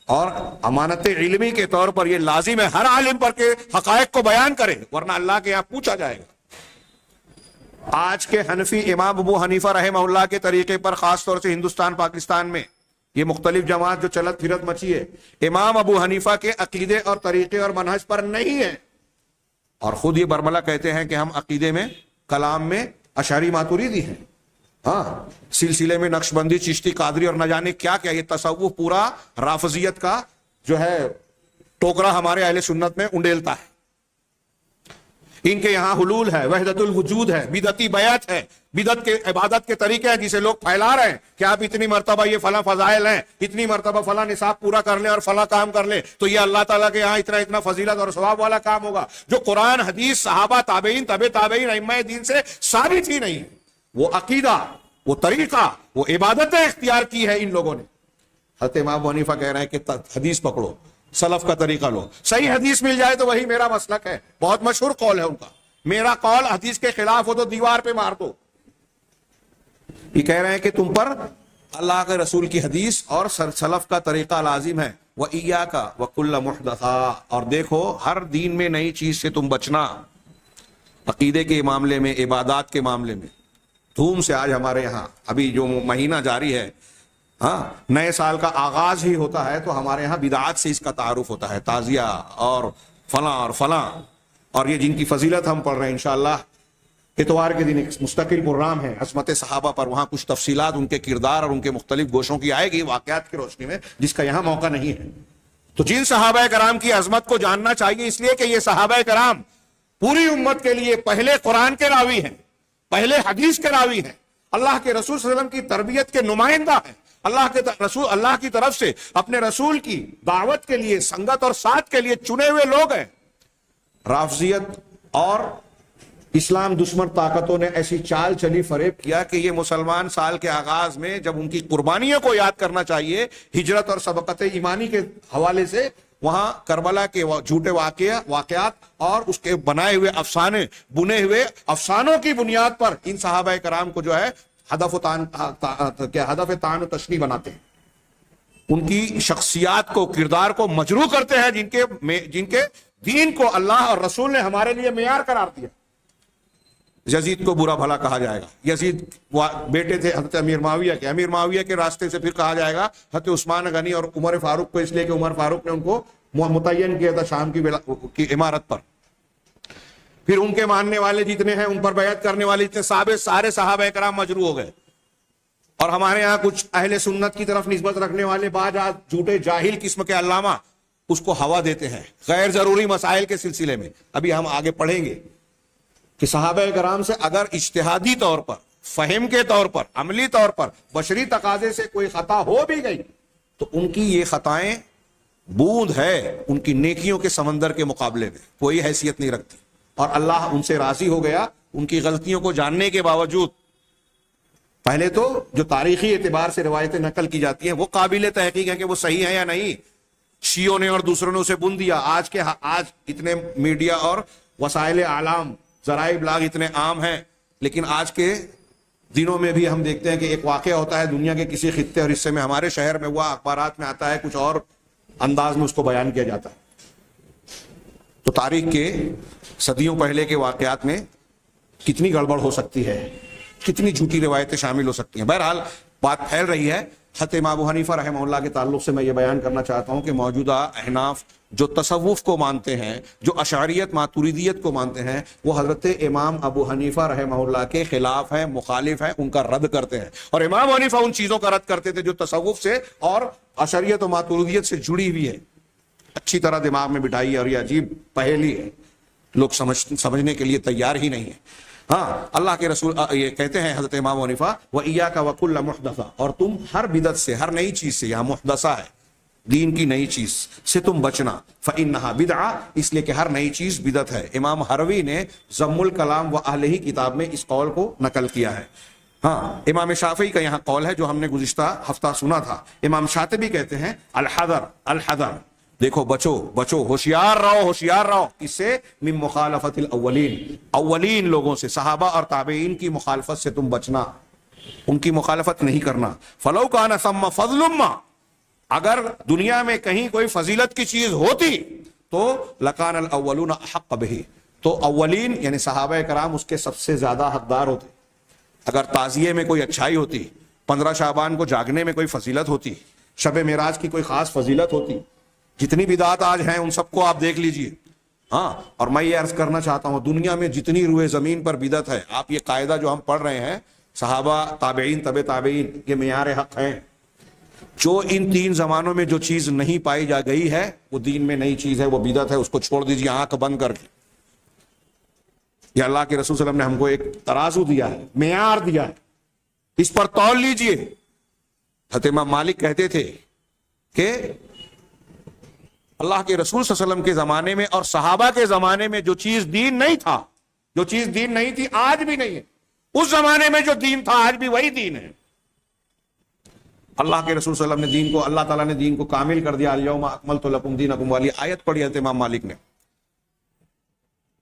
اور امانت علمی کے طور پر یہ لازم ہے ہر عالم پر کہ حقائق کو بیان کرے، ورنہ اللہ کے یہاں پوچھا جائے گا. آج کے حنفی امام ابو حنیفہ رحمہ اللہ کے طریقے پر، خاص طور سے ہندوستان پاکستان میں یہ مختلف جماعت جو چلت پھرت مچی ہے، امام ابو حنیفہ کے عقیدے اور طریقے اور منہج پر نہیں ہے. اور خود یہ برملا کہتے ہیں کہ ہم عقیدے میں، کلام میں اشعری ماتوریدی ہیں، ہاں، سلسلے میں نقش بندی، چشتی، قادری اور نہ جانے کیا کیا. یہ تصوف پورا رافضیت کا جو ہے ٹوکرا ہمارے اہل سنت میں انڈیلتا ہے. ان کے یہاں حلول ہے، وحدت الوجود ہے، بدعتی بیعت ہے، بدعت کے عبادت کے طریقے ہیں جسے لوگ پھیلا رہے ہیں کہ آپ اتنی مرتبہ یہ فلاں فضائل ہیں، اتنی مرتبہ فلاں نصاب پورا کر لیں اور فلاں کام کر لیں تو یہ اللہ تعالیٰ کے یہاں اتنا اتنا فضیلت اور ثواب والا کام ہوگا، جو قرآن حدیث صحابہ تابعین طبع تابعین ائمہ دین سے ثابت ہی نہیں۔ وہ عقیدہ، وہ طریقہ، وہ عبادتیں اختیار کی ہے ان لوگوں نے۔ حضرت امام ابو حنیفہ کہہ رہے ہیں کہ حدیث پکڑو، سلف کا طریقہ لو، صحیح حدیث مل جائے تو وہی میرا مسلک ہے۔ بہت مشہور قول ہے ان کا، میرا قول حدیث کے خلاف ہو تو دیوار پہ مار دو۔ یہ کہہ رہے ہیں کہ تم پر اللہ کے رسول کی حدیث اور سلف کا طریقہ لازم ہے۔ وَإِيَّاكَ وَكُلَّ مُحْدَثَةٍ، اور دیکھو ہر دین میں نئی چیز سے تم بچنا، عقیدے کے معاملے میں، عبادات کے معاملے میں۔ دھوم سے آج ہمارے یہاں ابھی جو مہینہ جاری ہے، ہاں نئے سال کا آغاز ہی ہوتا ہے تو ہمارے ہاں بدعات سے اس کا تعارف ہوتا ہے، تعزیہ اور فلاں اور فلاں، اور یہ جن کی فضیلت ہم پڑھ رہے ہیں انشاءاللہ اتوار کے دن ایک مستقل پروگرام ہے عصمت صحابہ پر، وہاں کچھ تفصیلات ان کے کردار اور ان کے مختلف گوشوں کی آئے گی واقعات کی روشنی میں، جس کا یہاں موقع نہیں ہے۔ تو جن صحابہ کرام کی عظمت کو جاننا چاہیے، اس لیے کہ یہ صحابہ کرام پوری امت کے لیے پہلے قرآن کے راوی ہیں، پہلے حدیث کے راوی ہیں، اللہ کے رسول صلی اللہ علیہ وسلم کی تربیت کے نمائندہ ہیں، اللہ کی طرف سے اپنے رسول کی دعوت کے لیے، سنگت اور ساتھ کے لیے چنے ہوئے لوگ ہیں۔ رافضیت اور اسلام دشمن طاقتوں نے ایسی چال چلی، فریب کیا کہ یہ مسلمان سال کے آغاز میں جب ان کی قربانیوں کو یاد کرنا چاہیے، ہجرت اور سبقت ایمانی کے حوالے سے، وہاں کربلا کے جھوٹے واقعات اور اس کے بنائے ہوئے افسانے، بنے ہوئے افسانوں کی بنیاد پر ان صحابہ کرام کو جو ہے ہدف تعین و تشریح بناتے ہیں، ان کی شخصیات کو، کردار کو مجروح کرتے ہیں، جن کے دین کو اللہ اور رسول نے ہمارے لیے معیار قرار دیا۔ یزید کو برا بھلا کہا جائے گا، یزید بیٹے تھے حضرت امیر معاویہ کے راستے سے پھر کہا جائے گا حضرت عثمان غنی اور عمر فاروق کو، اس لیے کہ عمر فاروق نے ان کو متعین کیا تھا شام کی عمارت پر۔ پھر ان کے ماننے والے جتنے ہیں، ان پر بیعت کرنے والے جتنے سارے صحابہ کرام مجروح ہو گئے، اور ہمارے ہاں کچھ اہل سنت کی طرف نسبت رکھنے والے بعض جھوٹے جاہل قسم کے علامہ اس کو ہوا دیتے ہیں غیر ضروری مسائل کے سلسلے میں۔ ابھی ہم آگے پڑھیں گے کہ صحابہ کرام سے اگر اجتہادی طور پر، فہم کے طور پر، عملی طور پر، بشری تقاضے سے کوئی خطا ہو بھی گئی تو ان کی یہ خطائیں بوند ہے ان کی نیکیوں کے سمندر کے مقابلے میں، کوئی حیثیت نہیں رکھتی، اور اللہ ان سے راضی ہو گیا ان کی غلطیوں کو جاننے کے باوجود۔ پہلے تو جو تاریخی اعتبار سے روایتیں نقل کی جاتی ہیں وہ قابل تحقیق ہیں کہ وہ صحیح ہیں یا نہیں، شیعوں نے اور دوسروں نے اسے بن دیا۔ آج اتنے میڈیا اور وسائل اعلام، ذرائع ابلاغ اتنے عام ہیں، لیکن آج کے دنوں میں بھی ہم دیکھتے ہیں کہ ایک واقعہ ہوتا ہے دنیا کے کسی خطے اور حصے میں، ہمارے شہر میں ہوا، اخبارات میں آتا ہے، کچھ اور انداز میں اس کو بیان کیا جاتا ہے۔ تو تاریخ کے صدیوں پہلے کے واقعات میں کتنی گڑبڑ ہو سکتی ہے، کتنی جھوٹی روایتیں شامل ہو سکتی ہیں۔ بہرحال بات پھیل رہی ہے۔ حضرت امام ابو حنیفہ رحمہ اللہ کے تعلق سے میں یہ بیان کرنا چاہتا ہوں کہ موجودہ احناف جو تصوف کو مانتے ہیں، جو اشعریت ماتوریدیت کو مانتے ہیں، وہ حضرت امام ابو حنیفہ رحمہ اللہ کے خلاف ہیں، مخالف ہیں، ان کا رد کرتے ہیں۔ اور امام حنیفہ ان چیزوں کا رد کرتے تھے جو تصوف سے اور اشعریت و ماتوریدیت سے جڑی ہوئی ہے۔ اچھی طرح دماغ میں بٹھائی، اور یہ عجیب پہیلی ہے، لوگ سمجھنے کے لیے تیار ہی نہیں ہے۔ ہاں، اللہ کے رسول یہ کہتے ہیں حضرت امام حنیفہ، وَإِيَّاكَ وَكُلَّ مُحْدَثَةٍ، اور تم ہر بدعت سے، ہر نئی چیز سے، یہاں محدثہ ہے دین کی نئی چیز سے تم بچنا، فَإِنَّهَا بِدْعَةٌ، اس لیے کہ ہر نئی چیز بدعت ہے۔ امام حروی نے ضم الکلام و اہلہ کتاب میں اس قول کو نقل کیا ہے۔ ہاں، امام شافعی کا یہاں قول ہے جو ہم نے گزشتہ ہفتہ سنا تھا۔ امام شاطبی کہتے ہیں الحذر الحذر، دیکھو بچو بچو، ہوشیار رہو، کس سے؟ من مخالفت الاولین، اولین لوگوں سے، صحابہ اور تابعین کی مخالفت سے تم بچنا، ان کی مخالفت نہیں کرنا۔ فلو کان ثم فضل ما، اگر دنیا میں کہیں کوئی فضیلت کی چیز ہوتی تو لکان الاولون احق بہ، تو اولین یعنی صحابہ کرام اس کے سب سے زیادہ حقدار ہوتے۔ اگر تعزیے میں کوئی اچھائی ہوتی، 15 شعبان کو جاگنے میں کوئی فضیلت ہوتی، شب معراج کی کوئی خاص فضیلت ہوتی، جتنی بدعات آج ہیں ان سب کو آپ دیکھ لیجئے۔ ہاں، اور میں یہ عرض کرنا چاہتا ہوں، دنیا میں جتنی روئے زمین پر بدعت ہے، آپ یہ قاعدہ جو ہم پڑھ رہے ہیں، صحابہ، تابعین، تبع تابعین، یہ معیار حق ہیں۔ جو ان 3 زمانوں میں جو چیز نہیں پائی جا گئی ہے وہ دین میں نئی چیز ہے، وہ بدعت ہے، اس کو چھوڑ دیجیے آنکھ بند کر کے۔ یہ اللہ کے رسول صلی اللہ علیہ وسلم نے ہم کو ایک ترازو دیا ہے، معیار دیا ہے، اس پر تول لیجئے۔ حضرت امام مالک کہتے تھے کہ اللہ کے رسول صلی اللہ علیہ وسلم کے زمانے میں اور صحابہ کے زمانے میں جو چیز دین نہیں تھا، جو چیز دین نہیں تھی آج بھی نہیں ہے، اس زمانے میں جو دین تھا آج بھی وہی دین ہے۔ اللہ کے رسول صلی اللہ علیہ وسلم نے دین کو، اللہ تعالیٰ نے دین کو کامل کر دیا، الیوم اکملت لکم دینکم والی آیت پڑھی حضرت امام مالک نے،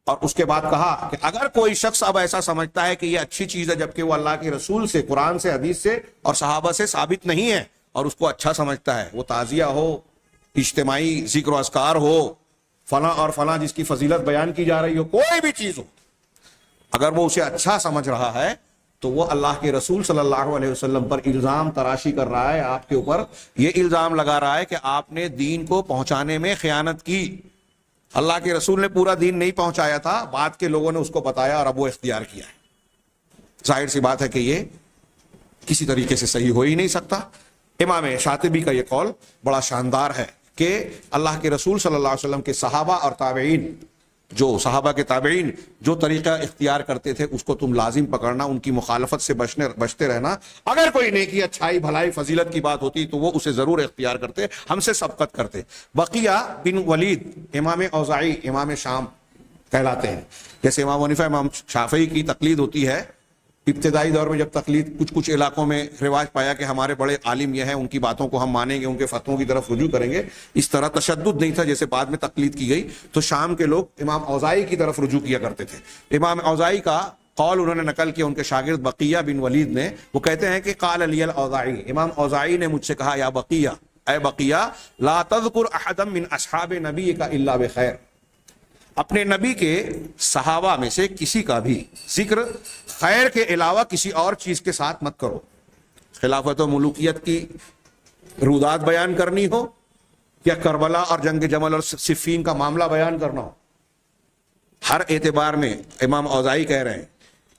اور اس کے بعد کہا کہ اگر کوئی شخص اب ایسا سمجھتا ہے کہ یہ اچھی چیز ہے جبکہ وہ اللہ کے رسول سے، قرآن سے، حدیث سے اور صحابہ سے ثابت نہیں ہے، اور اس کو اچھا سمجھتا ہے، وہ تعزیہ ہو، اجتماعی ذکر و اذکار ہو، فلاں اور فلاں جس کی فضیلت بیان کی جا رہی ہو، کوئی بھی چیز ہو، اگر وہ اسے اچھا سمجھ رہا ہے تو وہ اللہ کے رسول صلی اللہ علیہ وسلم پر الزام تراشی کر رہا ہے، آپ کے اوپر یہ الزام لگا رہا ہے کہ آپ نے دین کو پہنچانے میں خیانت کی۔ اللہ کے رسول نے پورا دین نہیں پہنچایا تھا، بعد کے لوگوں نے اس کو بتایا اور اب وہ اختیار کیا ہے۔ ظاہر سی بات ہے کہ یہ کسی طریقے سے صحیح ہو ہی نہیں سکتا۔ امام شاطبی کا یہ قول بڑا شاندار ہے کہ اللہ کے رسول صلی اللہ علیہ وسلم کے صحابہ اور تابعین، جو صحابہ کے تابعین جو طریقہ اختیار کرتے تھے اس کو تم لازم پکڑنا، ان کی مخالفت سے بچتے رہنا۔ اگر کوئی نیکی، اچھائی، بھلائی، فضیلت کی بات ہوتی تو وہ اسے ضرور اختیار کرتے، ہم سے سبقت کرتے۔ بقیہ بن ولید امام اوزاعی امام شام کہلاتے ہیں۔ جیسے امام حنیفہ امام شافعی کی تقلید ہوتی ہے، ابتدائی دور میں جب تقلید کچھ علاقوں میں رواج پایا کہ ہمارے بڑے عالم یہ ہیں، ان کی باتوں کو ہم مانیں گے، ان کے فتووں کی طرف رجوع کریں گے، اس طرح تشدد نہیں تھا جیسے بعد میں تقلید کی گئی، تو شام کے لوگ امام اوزاعی کی طرف رجوع کیا کرتے تھے۔ امام اوزاعی کا قول انہوں نے نقل کیا ان کے شاگرد بقیہ بن ولید نے، وہ کہتے ہیں کہ قال لی الاوزاعی، امام اوزاعی نے مجھ سے کہا یا بقیہ، اے بقیہ، لا تذکر احدا من اصحاب نبیک الا بخیر، اپنے نبی کے صحابہ میں سے کسی کا بھی ذکر خیر کے علاوہ کسی اور چیز کے ساتھ مت کرو۔ خلافت و ملوکیت کی رودات بیان کرنی ہو یا کربلا اور جنگ جمل اور صفین کا معاملہ بیان کرنا ہو، ہر اعتبار میں امام اوزاعی کہہ رہے ہیں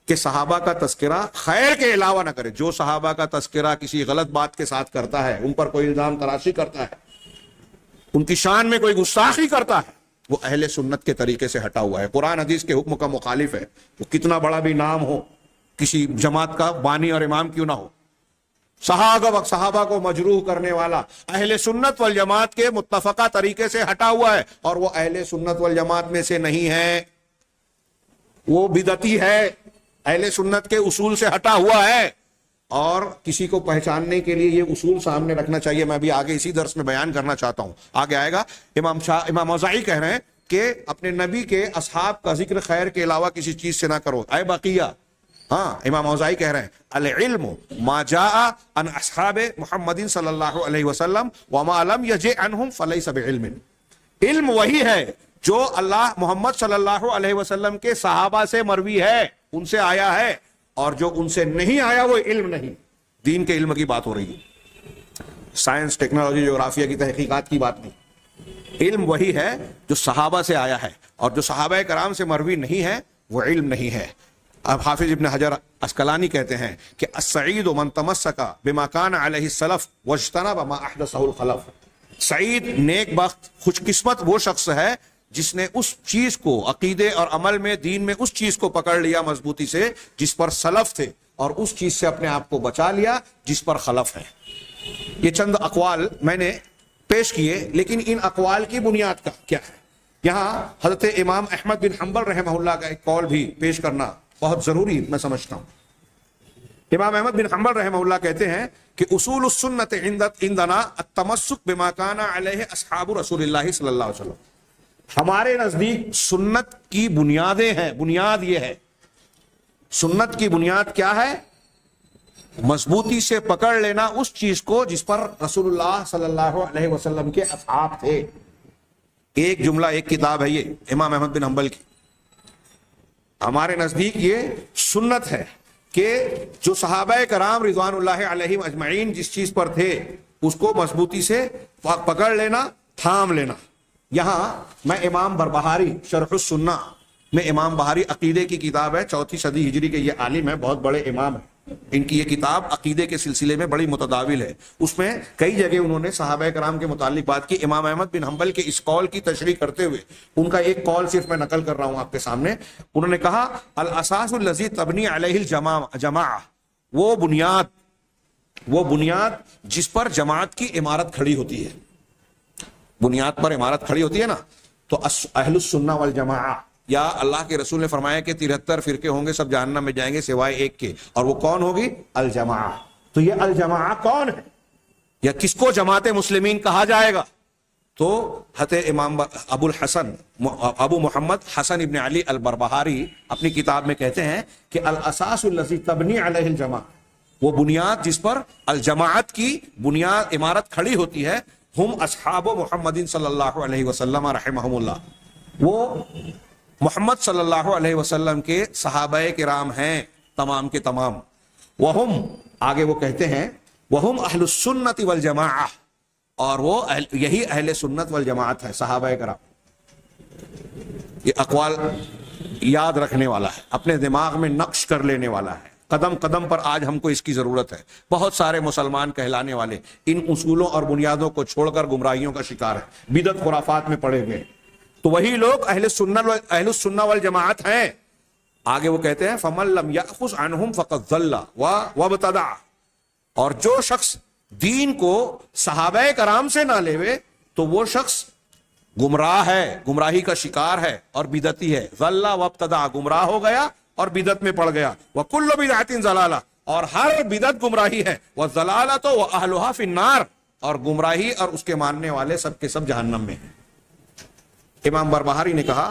کہ صحابہ کا تذکرہ خیر کے علاوہ نہ کرے۔ جو صحابہ کا تذکرہ کسی غلط بات کے ساتھ کرتا ہے، ان پر کوئی الزام تراشی کرتا ہے، ان کی شان میں کوئی گستاخی کرتا ہے، وہ اہل سنت کے طریقے سے ہٹا ہوا ہے، قرآن حدیث کے حکم کا مخالف ہے، وہ کتنا بڑا بھی نام ہو، کسی جماعت کا بانی اور امام کیوں نہ ہو، صحابہ کو مجروح کرنے والا اہل سنت والجماعت کے متفقہ طریقے سے ہٹا ہوا ہے، اور وہ اہل سنت والجماعت میں سے نہیں ہے، وہ بدعتی ہے، اہل سنت کے اصول سے ہٹا ہوا ہے۔ اور کسی کو پہچاننے کے لیے یہ اصول سامنے رکھنا چاہیے، میں بھی آگے اسی درس میں بیان کرنا چاہتا ہوں، آگے آئے گا۔ امام اوزاعی کہہ رہے ہیں کہ اپنے نبی کے اصحاب کا ذکر خیر کے علاوہ کسی چیز سے نہ کرو، اے بقیہ۔ ہاں، امام اوزاعی کہہ رہے ہیں العلم ما جاء عن اصحاب محمد صلی اللہ علیہ وسلم وما لم یجئ عنہم فلیس بعلم، علم وہی ہے جو اللہ محمد صلی اللہ علیہ وسلم کے صحابہ سے مروی ہے، ان سے آیا ہے، اور جو ان سے نہیں آیا وہ علم نہیں۔ دین کے علم کی بات ہو رہی ہے، سائنس، ٹیکنالوجی، جغرافیہ کی تحقیقات کی بات نہیں۔ علم وہی ہے جو صحابہ سے آیا ہے، اور جو صحابہ کرام سے مروی نہیں ہے وہ علم نہیں ہے۔ اب حافظ ابن حجر عسقلانی کہتے ہیں کہ السعید من تمسک بما کان علیہ السلف واجتنب ما احدثہ الخلف، سعید، نیک بخت، خوش قسمت وہ شخص ہے جس نے اس چیز کو عقیدے اور عمل میں، دین میں اس چیز کو پکڑ لیا مضبوطی سے جس پر سلف تھے، اور اس چیز سے اپنے آپ کو بچا لیا جس پر خلف ہے۔ یہ چند اقوال میں نے پیش کیے، لیکن ان اقوال کی بنیاد کا کیا ہے؟ یہاں حضرت امام احمد بن حنبل رحمہ اللہ کا ایک قول بھی پیش کرنا بہت ضروری میں سمجھتا ہوں۔ امام احمد بن حنبل رحمہ اللہ کہتے ہیں کہ اصول السنت عندنا التمسک بما کان علیہ اصحاب رسول اللہ صلی اللہ علیہ وسلم، ہمارے نزدیک سنت کی بنیادیں ہیں، بنیاد یہ ہے، سنت کی بنیاد کیا ہے؟ مضبوطی سے پکڑ لینا اس چیز کو جس پر رسول اللہ صلی اللہ علیہ وسلم کے اصحاب تھے۔ ایک جملہ، ایک کتاب ہے یہ امام احمد بن حنبل کی۔ ہمارے نزدیک یہ سنت ہے کہ جو صحابہ کرام رضوان اللہ علیہم اجمعین جس چیز پر تھے اس کو مضبوطی سے پکڑ لینا، تھام لینا۔ یہاں میں امام بربہاری شرح السنہ میں، امام بہاری عقیدے کی کتاب ہے، 4 صدی ہجری کے یہ عالم ہے، بہت بڑے امام ہیں، ان کی یہ کتاب عقیدے کے سلسلے میں بڑی متداول ہے. اس میں کئی جگہ انہوں نے صحابہ کرام کے متعلق بات کی. امام احمد بن حنبل کے اس قول کی تشریح کرتے ہوئے ان کا ایک قول صرف میں نقل کر رہا ہوں آپ کے سامنے. انہوں نے کہا الاساس الذی تبنی علیہ الجماعہ، وہ بنیاد جس پر جماعت کی عمارت کھڑی ہوتی ہے، بنیاد پر عمارت کھڑی ہوتی ہے نا، تو اہل السنہ والجماعہ، یا اللہ کے رسول نے فرمایا کہ 73 فرقے ہوں گے، سب جہنم میں جائیں گے سوائے ایک کے، اور وہ کون ہوگی؟ الجماعہ. تو یہ الجماعہ کون ہے یا کس کو جماعت مسلمین کہا جائے گا؟ تو حضرت امام ابو محمد حسن ابن علی البربہاری اپنی کتاب میں کہتے ہیں کہ الاساس الذی تبنی علیہ الجماعہ، وہ بنیاد جس پر الجماعت کی بنیاد عمارت کھڑی ہوتی ہے، ہم اصحاب محمد صلی اللہ علیہ وسلم رحمہم اللہ، وہ محمد صلی اللہ علیہ وسلم کے صحابہ کرام ہیں تمام کے تمام. وہم، آگے وہ کہتے ہیں وہم اہل السنت والجماعہ، اور وہ یہی اہل سنت والجماعت ہے صحابہ کرام. یہ اقوال یاد رکھنے والا ہے، اپنے دماغ میں نقش کر لینے والا ہے. قدم قدم پر آج ہم کو اس کی ضرورت ہے. بہت سارے مسلمان کہلانے والے ان اصولوں اور بنیادوں کو چھوڑ کر گمراہیوں کا شکار ہے، بدعت خرافات میں پڑے ہوئے. تو وہی لوگ اہل السنہ والجماعت ہیں. آگے وہ کہتے ہیں فَمَن لَمْ يَأْخُذْ عَنْهُمْ فَقَدْ ضَلَّ وَابْتَدَعَ، اور جو شخص دین کو صحابہ کرام سے نہ لیوے تو وہ شخص گمراہ ہے، گمراہی کا شکار ہے اور بدعتی ہے. ضَلَّ وَابْتَدَعَ، گمراہ ہو گیا اور بدعت میں پڑ گیا. وَكُلُّ بِدْعَةٍ ضَلَالَةٍ، اور ہر بدعت گمراہی ہے. وَالضَّلَالَةُ وَأَهْلُهَا فِي النَّارِ، اور گمراہی اور اس کے ماننے والے سب کے سب جہنم میں ہیں. امام بربہاری نے کہا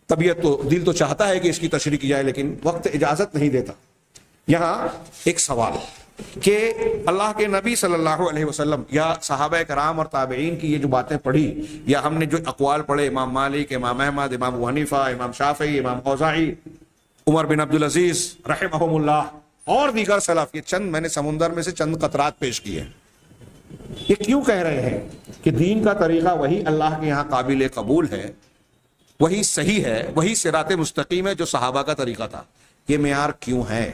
طبیعت تو دل تو چاہتا ہے کہ اس کی تشریح کی جائے لیکن وقت اجازت نہیں دیتا. یہاں ایک سوال کہ اللہ کے نبی صلی اللہ علیہ وسلم یا صحابہ کرام اور تابعین کی یہ جو باتیں پڑھی یا ہم نے جو اقوال پڑھے، امام مالک، امام احمد، امام ابو حنیفہ، امام شافعی، امام اوزاعی، عمر بن عبدالعزیز رحمہم اللہ اور دیگر سلف، یہ چند میں نے سمندر میں سے چند قطرات پیش کیے. یہ کیوں کہہ رہے ہیں کہ دین کا طریقہ وہی اللہ کے یہاں قابل قبول ہے، وہی صحیح ہے، وہی صراط مستقیم ہے جو صحابہ کا طریقہ تھا؟ یہ معیار کیوں ہے؟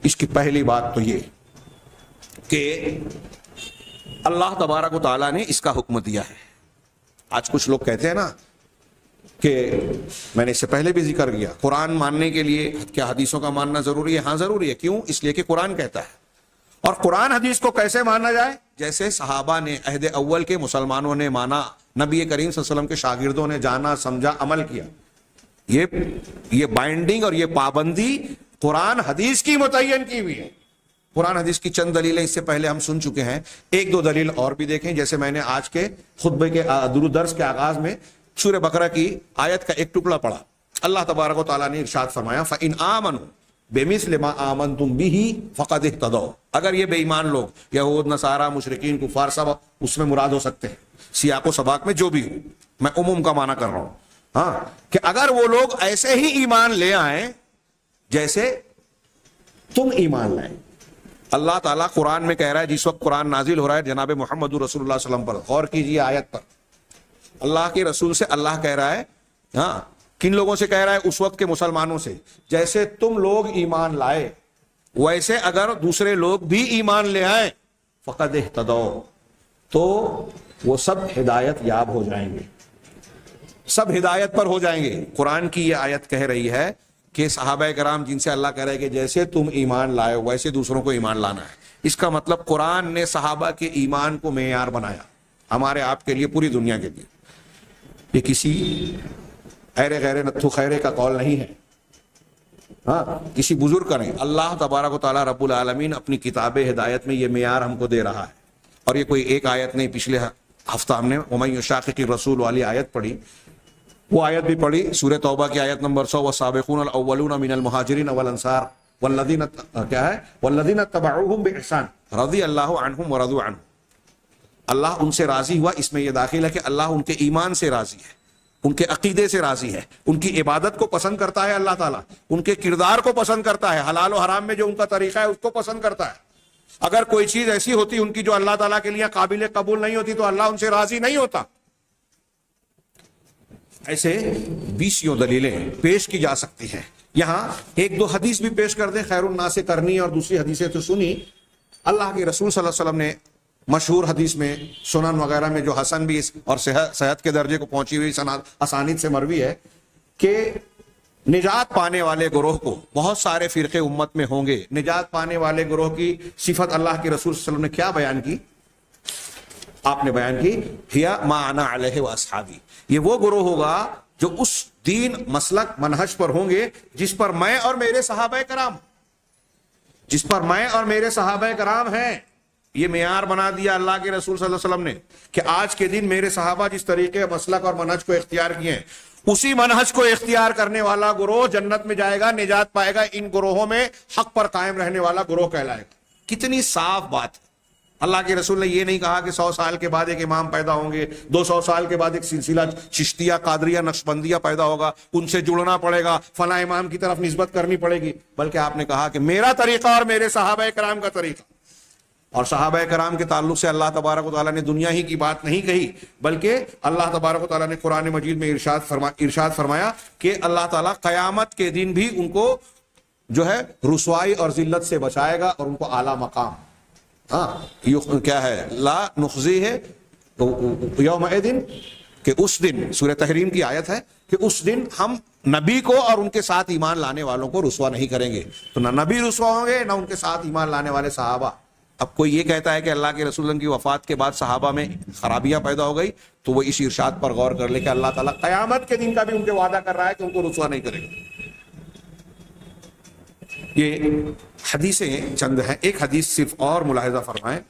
اس کی پہلی بات تو یہ کہ اللہ تبارک و تعالیٰ نے اس کا حکم دیا ہے. آج کچھ لوگ کہتے ہیں نا کہ میں نے اس سے پہلے بھی ذکر کیا، قرآن ماننے کے لیے کیا حدیثوں کا ماننا ضروری ہے؟ ہاں ضروری ہے. کیوں؟ اس لیے کہ قرآن کہتا ہے. اور قرآن حدیث کو کیسے مانا جائے؟ جیسے صحابہ نے عہد اول کے مسلمانوں نے مانا، نبی کریم صلی اللہ علیہ وسلم کے شاگردوں نے جانا، سمجھا، عمل کیا. یہ بائنڈنگ اور یہ پابندی قرآن حدیث کی متعین کی ہوئی ہے. قرآن حدیث کی چند دلیلیں اس سے پہلے ہم سن چکے ہیں، ایک دو دلیل اور بھی دیکھیں. جیسے میں نے آج کے خطبے کے درس کے آغاز میں سورہ بقرہ کی آیت کا ایک ٹکڑا پڑھا. اللہ تبارک و تعالیٰ نے ارشاد فرمایا فَإِنْ آمَنُوا بِمِثْلِ مَا آمَنْتُمْ بِهِ فَقَدِ اهْتَدَوْا. اگر یہ بے ایمان لوگ، یہود، نصارہ، مشرکین، کفار، سب اس میں مراد ہو سکتے ہیں، سیاق و سباق میں جو بھی ہو، میں عموم کا معنی کر رہا ہوں. ہاں، کہ اگر وہ لوگ ایسے ہی ایمان لے آئیں جیسے تم ایمان لائیں. اللہ تعالیٰ قرآن میں کہہ رہا ہے، جس وقت قرآن نازل ہو رہا ہے جناب محمد رسول اللہ صلی اللہ علیہ وسلم پر، غور کیجیے آیت پر. اللہ کے رسول سے اللہ کہہ رہا ہے، ہاں کن لوگوں سے کہہ رہا ہے؟ اس وقت کے مسلمانوں سے. جیسے تم لوگ ایمان لائے ویسے اگر دوسرے لوگ بھی ایمان لے آئیں فقد اہتدوا، تو وہ سب ہدایت یاب ہو جائیں گے، سب ہدایت پر ہو جائیں گے. قرآن کی یہ آیت کہہ رہی ہے کہ صحابہ کرام جن سے اللہ کہہ رہا ہے کہ جیسے تم ایمان لائے ویسے دوسروں کو ایمان لانا ہے. اس کا مطلب قرآن نے صحابہ کے ایمان کو معیار بنایا ہمارے آپ کے لیے، پوری دنیا کے لیے. یہ کسی ایرے غیر نتھو خیرے کا قول نہیں ہے، ہاں کسی بزرگ کا نہیں. اللہ تبارک و تعالیٰ رب العالمین اپنی کتاب ہدایت میں یہ معیار ہم کو دے رہا ہے. اور یہ کوئی ایک آیت نہیں، پچھلے ہفتہ ہم نے وَمَن يُشَاقِقِ الرَّسُولَ والی آیت پڑھی، وہ آیت بھی پڑھی سورہ توبہ کی آیت نمبر 100 وَالسَّابِقُونَ الْأَوَّلُونَ مِنَ الْمُهَاجِرِينَ وَالْأَنصَارِ وَالَّذِينَ کیا ہے وَالَّذِينَ اتَّبَعُوهُم بِإِحْسَانٍ رَضِيَ اللَّهُ عَنْهُمْ وَرَضُوا عَنْهُ. اللہ ان سے راضی ہوا، اس میں یہ داخل ہے کہ اللہ ان کے ایمان سے راضی ہے، ان کے عقیدے سے راضی ہے، ان کی عبادت کو پسند کرتا ہے اللہ تعالیٰ، ان کے کردار کو پسند کرتا ہے، حلال و حرام میں جو ان کا طریقہ ہے اس کو پسند کرتا ہے. اگر کوئی چیز ایسی ہوتی ان کی جو اللہ تعالیٰ کے لیے قابل قبول نہیں ہوتی تو اللہ ان سے راضی نہیں ہوتا. ایسے 20 دلیلیں پیش کی جا سکتی ہیں، یہاں ایک دو حدیث بھی پیش کر دیں، خیر الناس کرنی اور دوسری حدیثیں تو سنی. اللہ کے رسول صلی اللہ علیہ وسلم نے مشہور حدیث میں سنن وغیرہ میں جو حسن بھی اور صحت کے درجے کو پہنچی ہوئی اسانید سے مروی ہے کہ نجات پانے والے گروہ کو بہت سارے فرقے امت میں ہوں گے. نجات پانے والے گروہ کی صفت اللہ کے رسول صلی اللہ علیہ وسلم نے کیا بیان کی؟ آپ نے بیان کی ہیا ما انا علیہ واصحابی، یہ وہ گروہ ہوگا جو اس دین مسلک منہج پر ہوں گے جس پر میں اور میرے صحابہ کرام ہیں. یہ معیار بنا دیا اللہ کے رسول صلی اللہ علیہ وسلم نے کہ آج کے دن میرے صحابہ جس طریقے مسلک اور منہج کو اختیار کیے ہیں، اسی منہج کو اختیار کرنے والا گروہ جنت میں جائے گا، نجات پائے گا. ان گروہوں میں حق پر قائم رہنے والا گروہ کہلائے گا. کتنی صاف بات ہے. اللہ کے رسول نے یہ نہیں کہا کہ 100 سال کے بعد ایک امام پیدا ہوں گے، 200 سال کے بعد ایک سلسلہ چشتیہ، قادریہ، نقشبندیہ پیدا ہوگا، ان سے جڑنا پڑے گا، فلاں امام کی طرف نسبت کرنی پڑے گی. بلکہ آپ نے کہا کہ میرا طریقہ اور میرے صحابہ کرام کا طریقہ. اور صحابہ کرام کے تعلق سے اللہ تبارک و تعالیٰ نے دنیا ہی کی بات نہیں کہی، بلکہ اللہ تبارک و تعالیٰ نے قرآن مجید میں ارشاد فرمایا کہ اللہ تعالیٰ قیامت کے دن بھی ان کو جو ہے رسوائی اور ذلت سے بچائے گا اور ان کو اعلیٰ مقام. کیا ہے؟ لا نخزی ہے یومئذ، کہ اس دن، سورہ تحریم کی آیت ہے کہ اس دن ہم نبی کو اور ان کے ساتھ ایمان لانے والوں کو رسوا نہیں کریں گے. تو نہ نبی رسوا ہوں گے نہ ان کے ساتھ ایمان لانے والے صحابہ. اب کوئی یہ کہتا ہے کہ اللہ کے رسول کی وفات کے بعد صحابہ میں خرابیاں پیدا ہو گئی، تو وہ اس ارشاد پر غور کر لے کہ اللہ تعالیٰ قیامت کے دن کا بھی ان کے وعدہ کر رہا ہے کہ ان کو رسوا نہیں کرے گا. یہ حدیثیں چند ہیں. ایک حدیث صرف اور ملاحظہ فرمائیں.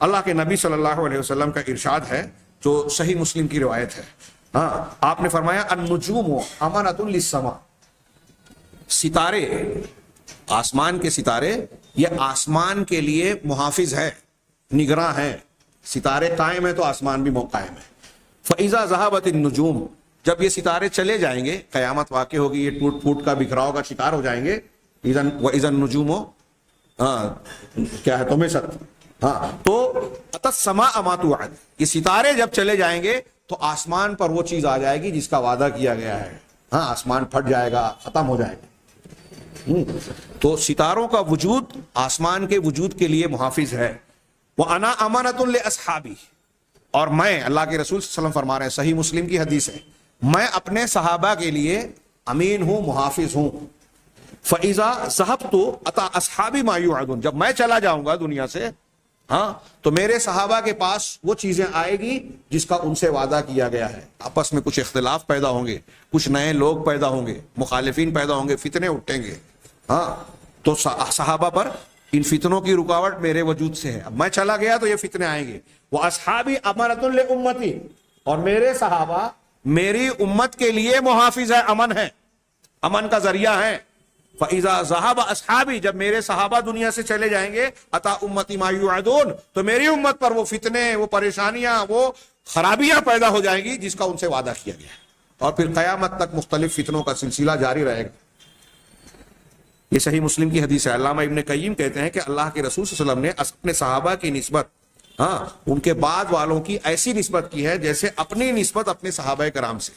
اللہ کے نبی صلی اللہ علیہ وسلم کا ارشاد ہے جو صحیح مسلم کی روایت ہے. آپ نے فرمایا النجوم امانۃ للسماء، ستارے، آسمان کے ستارے یہ آسمان کے لیے محافظ ہے، نگراں ہیں. ستارے قائم ہیں تو آسمان بھی قائم ہے. فَإِذَا ذَهَبَتِ النُّجُومُ، جب یہ ستارے چلے جائیں گے، قیامت واقع ہوگی، یہ ٹوٹ پھوٹ کا بکھراؤ کا شکار ہو جائیں گے. وَإِذَا النُّجُومُ کیا ہے طُمِسَتْ، تو أَتَتْ السَّمَاءَ مَا تُوعَدُ، یہ ستارے جب چلے جائیں گے تو آسمان پر وہ چیز آ جائے گی جس کا وعدہ کیا گیا ہے. آسمان پھٹ جائے گا، ختم ہو جائے گا. تو ستاروں کا وجود آسمان کے وجود کے لیے محافظ ہے. وَأَنَا أَمَانَةٌ لِأَصْحَابِي، اور میں، اللہ کے رسول صلی اللہ علیہ وسلم فرما رہے ہیں، صحیح مسلم کی حدیث ہے، میں اپنے صحابہ کے لیے امین ہوں، محافظ ہوں. فَإِذَا ذَهَبْتُ أَتَىٰ أَصْحَابِي مَا يُوعَدُونَ، جب میں چلا جاؤں گا دنیا سے، تو میرے صحابہ کے پاس وہ چیزیں آئے گی جس کا ان سے وعدہ کیا گیا ہے. آپس میں کچھ اختلاف پیدا ہوں گے، کچھ نئے لوگ پیدا ہوں گے، مخالفین پیدا ہوں گے، فتنے اٹھیں گے. تو صحابہ پر ان فتنوں کی رکاوٹ میرے وجود سے ہے. اب میں چلا گیا تو یہ فتنے آئیں گے. وہ اصحابی امانۃ لامتی، اور میرے صحابہ میری امت کے لیے محافظ ہے، امن ہے، امن کا ذریعہ ہے. فَإِذَا ذَهَبَ أَصْحَابِي، جب میرے صحابہ دنیا سے چلے جائیں گے، أَتَىٰ أُمَّتِي مَا يُوعَدُونَ، تو میری امت پر وہ فتنے، وہ پریشانیاں، وہ خرابیاں پیدا ہو جائیں گی جس کا ان سے وعدہ کیا گیا ہے. اور پھر قیامت تک مختلف فتنوں کا سلسلہ جاری رہے گا. یہ صحیح مسلم کی حدیث ہے. علامہ ابن قیم کہتے ہیں کہ اللہ کے رسول صلی اللہ علیہ وسلم نے اپنے صحابہ کی نسبت ان کے بعد والوں کی ایسی نسبت کی ہے جیسے اپنی نسبت اپنے صحابہ کرام سے،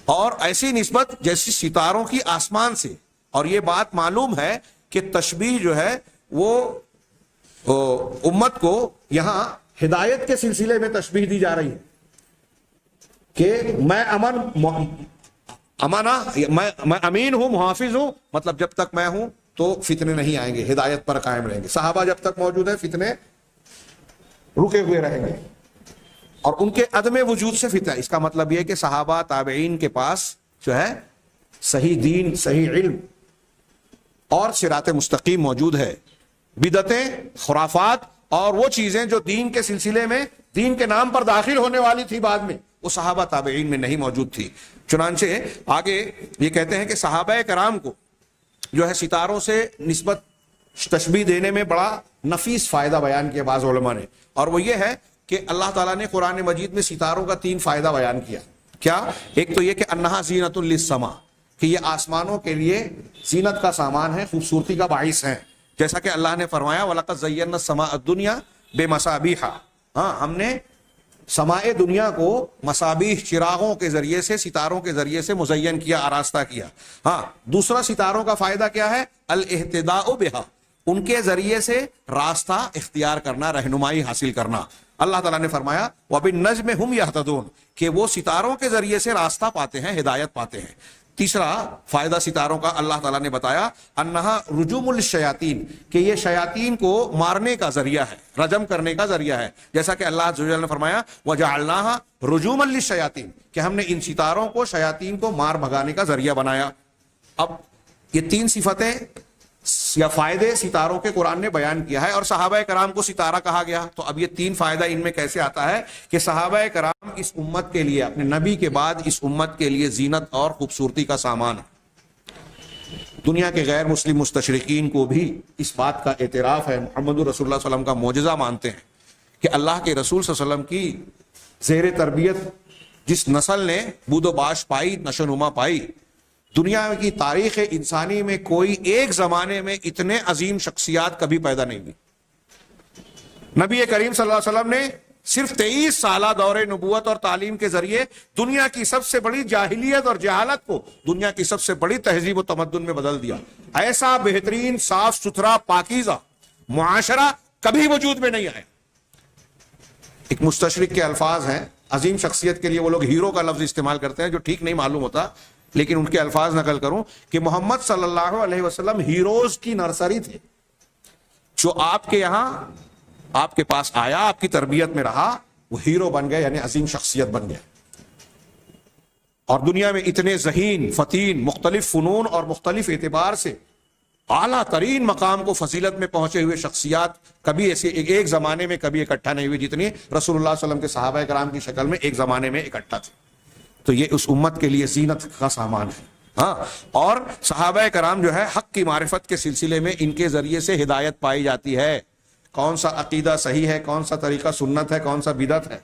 اور ایسی نسبت جیسی ستاروں کی آسمان سے. اور یہ بات معلوم ہے کہ تشبیہ جو ہے وہ امت کو یہاں ہدایت کے سلسلے میں تشبیہ دی جا رہی ہے کہ میں میں امین ہوں، محافظ ہوں. مطلب جب تک میں ہوں تو فتنے نہیں آئیں گے، ہدایت پر قائم رہیں گے. صحابہ جب تک موجود ہیں فتنے رکے ہوئے رہیں گے اور ان کے عدم وجود سے فتنہ. اس کا مطلب یہ کہ صحابہ تابعین کے پاس جو ہے صحیح دین، صحیح علم اور صراط مستقیم موجود ہے. بدعتیں، خرافات اور وہ چیزیں جو دین کے سلسلے میں دین کے نام پر داخل ہونے والی تھی بعد میں، وہ صحابہ تابعین میں نہیں موجود تھی. چنانچہ آگے یہ کہتے ہیں کہ صحابہ کرام کو جو ہے ستاروں سے نسبت تشبیہ دینے میں بڑا نفیس فائدہ بیان کیا بعض علماء نے، اور وہ یہ ہے کہ اللہ تعالیٰ نے قرآن مجید میں ستاروں کا 3 فائدہ بیان کیا. کیا؟ ایک تو یہ کہ انہا زینۃ للسماء، کہ یہ آسمانوں کے لیے زینت کا سامان ہے، خوبصورتی کا باعث ہے. جیسا کہ اللہ نے فرمایا وَلَقَدْ زَيَّنَّا السَّمَاءَ الدُّنْيَا بِمَصَابِيحَ، ہم نے سمائے دنیا کو مصابیح چراغوں کے ذریعے سے، ستاروں کے ذریعے سے مزین کیا، آراستہ کیا۔ ہاں، دوسرا ستاروں کا فائدہ کیا ہے؟ الاہتداء بہا، ان کے ذریعے سے راستہ اختیار کرنا، رہنمائی حاصل کرنا۔ اللہ تعالیٰ نے فرمایا وَبِالنَّجْمِ هُمْ يَهْتَدُونَ، کہ وہ ستاروں کے ذریعے سے راستہ پاتے ہیں، ہدایت پاتے ہیں۔ تیسرا فائدہ ستاروں کا اللہ تعالیٰ نے بتایا انہا رجوم الشیاطین، کہ یہ شیاطین کو مارنے کا ذریعہ ہے، رجم کرنے کا ذریعہ ہے، جیسا کہ اللہ عز و جل نے فرمایا وَجَعَلْنَاهَا رُجُومًا لِلشَّيَاطِينِ، کہ ہم نے ان ستاروں کو شیاطین کو مار بھگانے کا ذریعہ بنایا۔ اب یہ تین صفتیں یا فائدے ستاروں کے قرآن نے بیان کیا ہے، اور صحابہ کرام کو ستارہ کہا گیا۔ تو اب یہ تین فائدہ ان میں کیسے آتا ہے کہ صحابہ کرام اس امت کے لیے، اپنے نبی کے بعد اس امت کے لیے زینت اور خوبصورتی کا سامان ہے۔ دنیا کے غیر مسلم مستشرقین کو بھی اس بات کا اعتراف ہے، محمد رسول اللہ صلی اللہ علیہ وسلم کا معجزہ مانتے ہیں کہ اللہ کے رسول صلی اللہ علیہ وسلم کی زیر تربیت جس نسل نے بود و باش پائی، نشو و نما پائی، دنیا کی تاریخ انسانی میں کوئی ایک زمانے میں اتنے عظیم شخصیات کبھی پیدا نہیں ہوئی۔ نبی کریم صلی اللہ علیہ وسلم نے صرف 23 سالہ دور نبوت اور تعلیم کے ذریعے دنیا کی سب سے بڑی جاہلیت اور جہالت کو دنیا کی سب سے بڑی تہذیب و تمدن میں بدل دیا۔ ایسا بہترین، صاف ستھرا، پاکیزہ معاشرہ کبھی وجود میں نہیں آیا۔ ایک مستشرق کے الفاظ ہیں، عظیم شخصیت کے لیے وہ لوگ ہیرو کا لفظ استعمال کرتے ہیں جو ٹھیک نہیں معلوم ہوتا، لیکن ان کے الفاظ نقل کروں کہ محمد صلی اللہ علیہ وسلم ہیروز کی نرسری تھے، جو آپ کے یہاں آپ کے پاس آیا، آپ کی تربیت میں رہا، وہ ہیرو بن گئے، یعنی عظیم شخصیت بن گئے۔ اور دنیا میں اتنے ذہین، فتین، مختلف فنون اور مختلف اعتبار سے اعلیٰ ترین مقام کو فضیلت میں پہنچے ہوئے شخصیات کبھی ایسے ایک زمانے میں کبھی اکٹھا نہیں ہوئی جتنی رسول اللہ صلی اللہ علیہ وسلم کے صحابہ کرام کی شکل میں ایک زمانے میں اکٹھا تھے۔ تو یہ اس امت کے لیے زینت کا سامان ہے۔ ہاں، اور صحابہ کرام جو ہے حق کی معرفت کے سلسلے میں ان کے ذریعے سے ہدایت پائی جاتی ہے۔ کون سا عقیدہ صحیح ہے، کون سا طریقہ سنت ہے، کون سا بدعت ہے،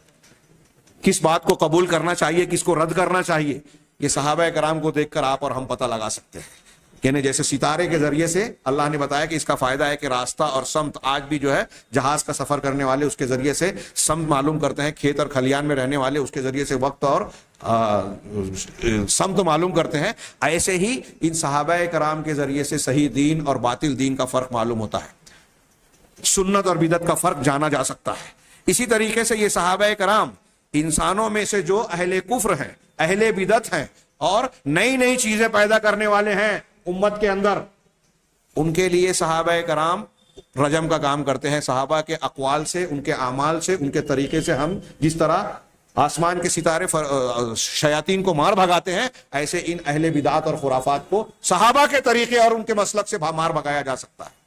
کس بات کو قبول کرنا چاہیے، کس کو رد کرنا چاہیے، یہ صحابہ کرام کو دیکھ کر آپ اور ہم پتہ لگا سکتے ہیں۔ یعنی جیسے ستارے کے ذریعے سے اللہ نے بتایا کہ اس کا فائدہ ہے کہ راستہ اور سمت، آج بھی جو ہے جہاز کا سفر کرنے والے اس کے ذریعے سے سمت معلوم کرتے ہیں، کھیت اور کھلیان میں رہنے والے اس کے ذریعے سے وقت اور سمت معلوم کرتے ہیں۔ ایسے ہی ان صحابہ کرام کے ذریعے سے صحیح دین اور باطل دین کا فرق معلوم ہوتا ہے، سنت اور بدعت کا فرق جانا جا سکتا ہے۔ اسی طریقے سے یہ صحابہ کرام انسانوں میں سے جو اہل کفر ہیں، اہل بدعت ہیں اور نئی نئی چیزیں پیدا کرنے والے ہیں امت کے اندر، ان کے لیے صحابہ کرام رجم کا کام کرتے ہیں۔ صحابہ کے اقوال سے، ان کے اعمال سے، ان کے طریقے سے ہم جس طرح آسمان کے ستارے شیاطین کو مار بھگاتے ہیں، ایسے ان اہل بدعات اور خرافات کو صحابہ کے طریقے اور ان کے مسلک سے مار بھگایا جا سکتا ہے۔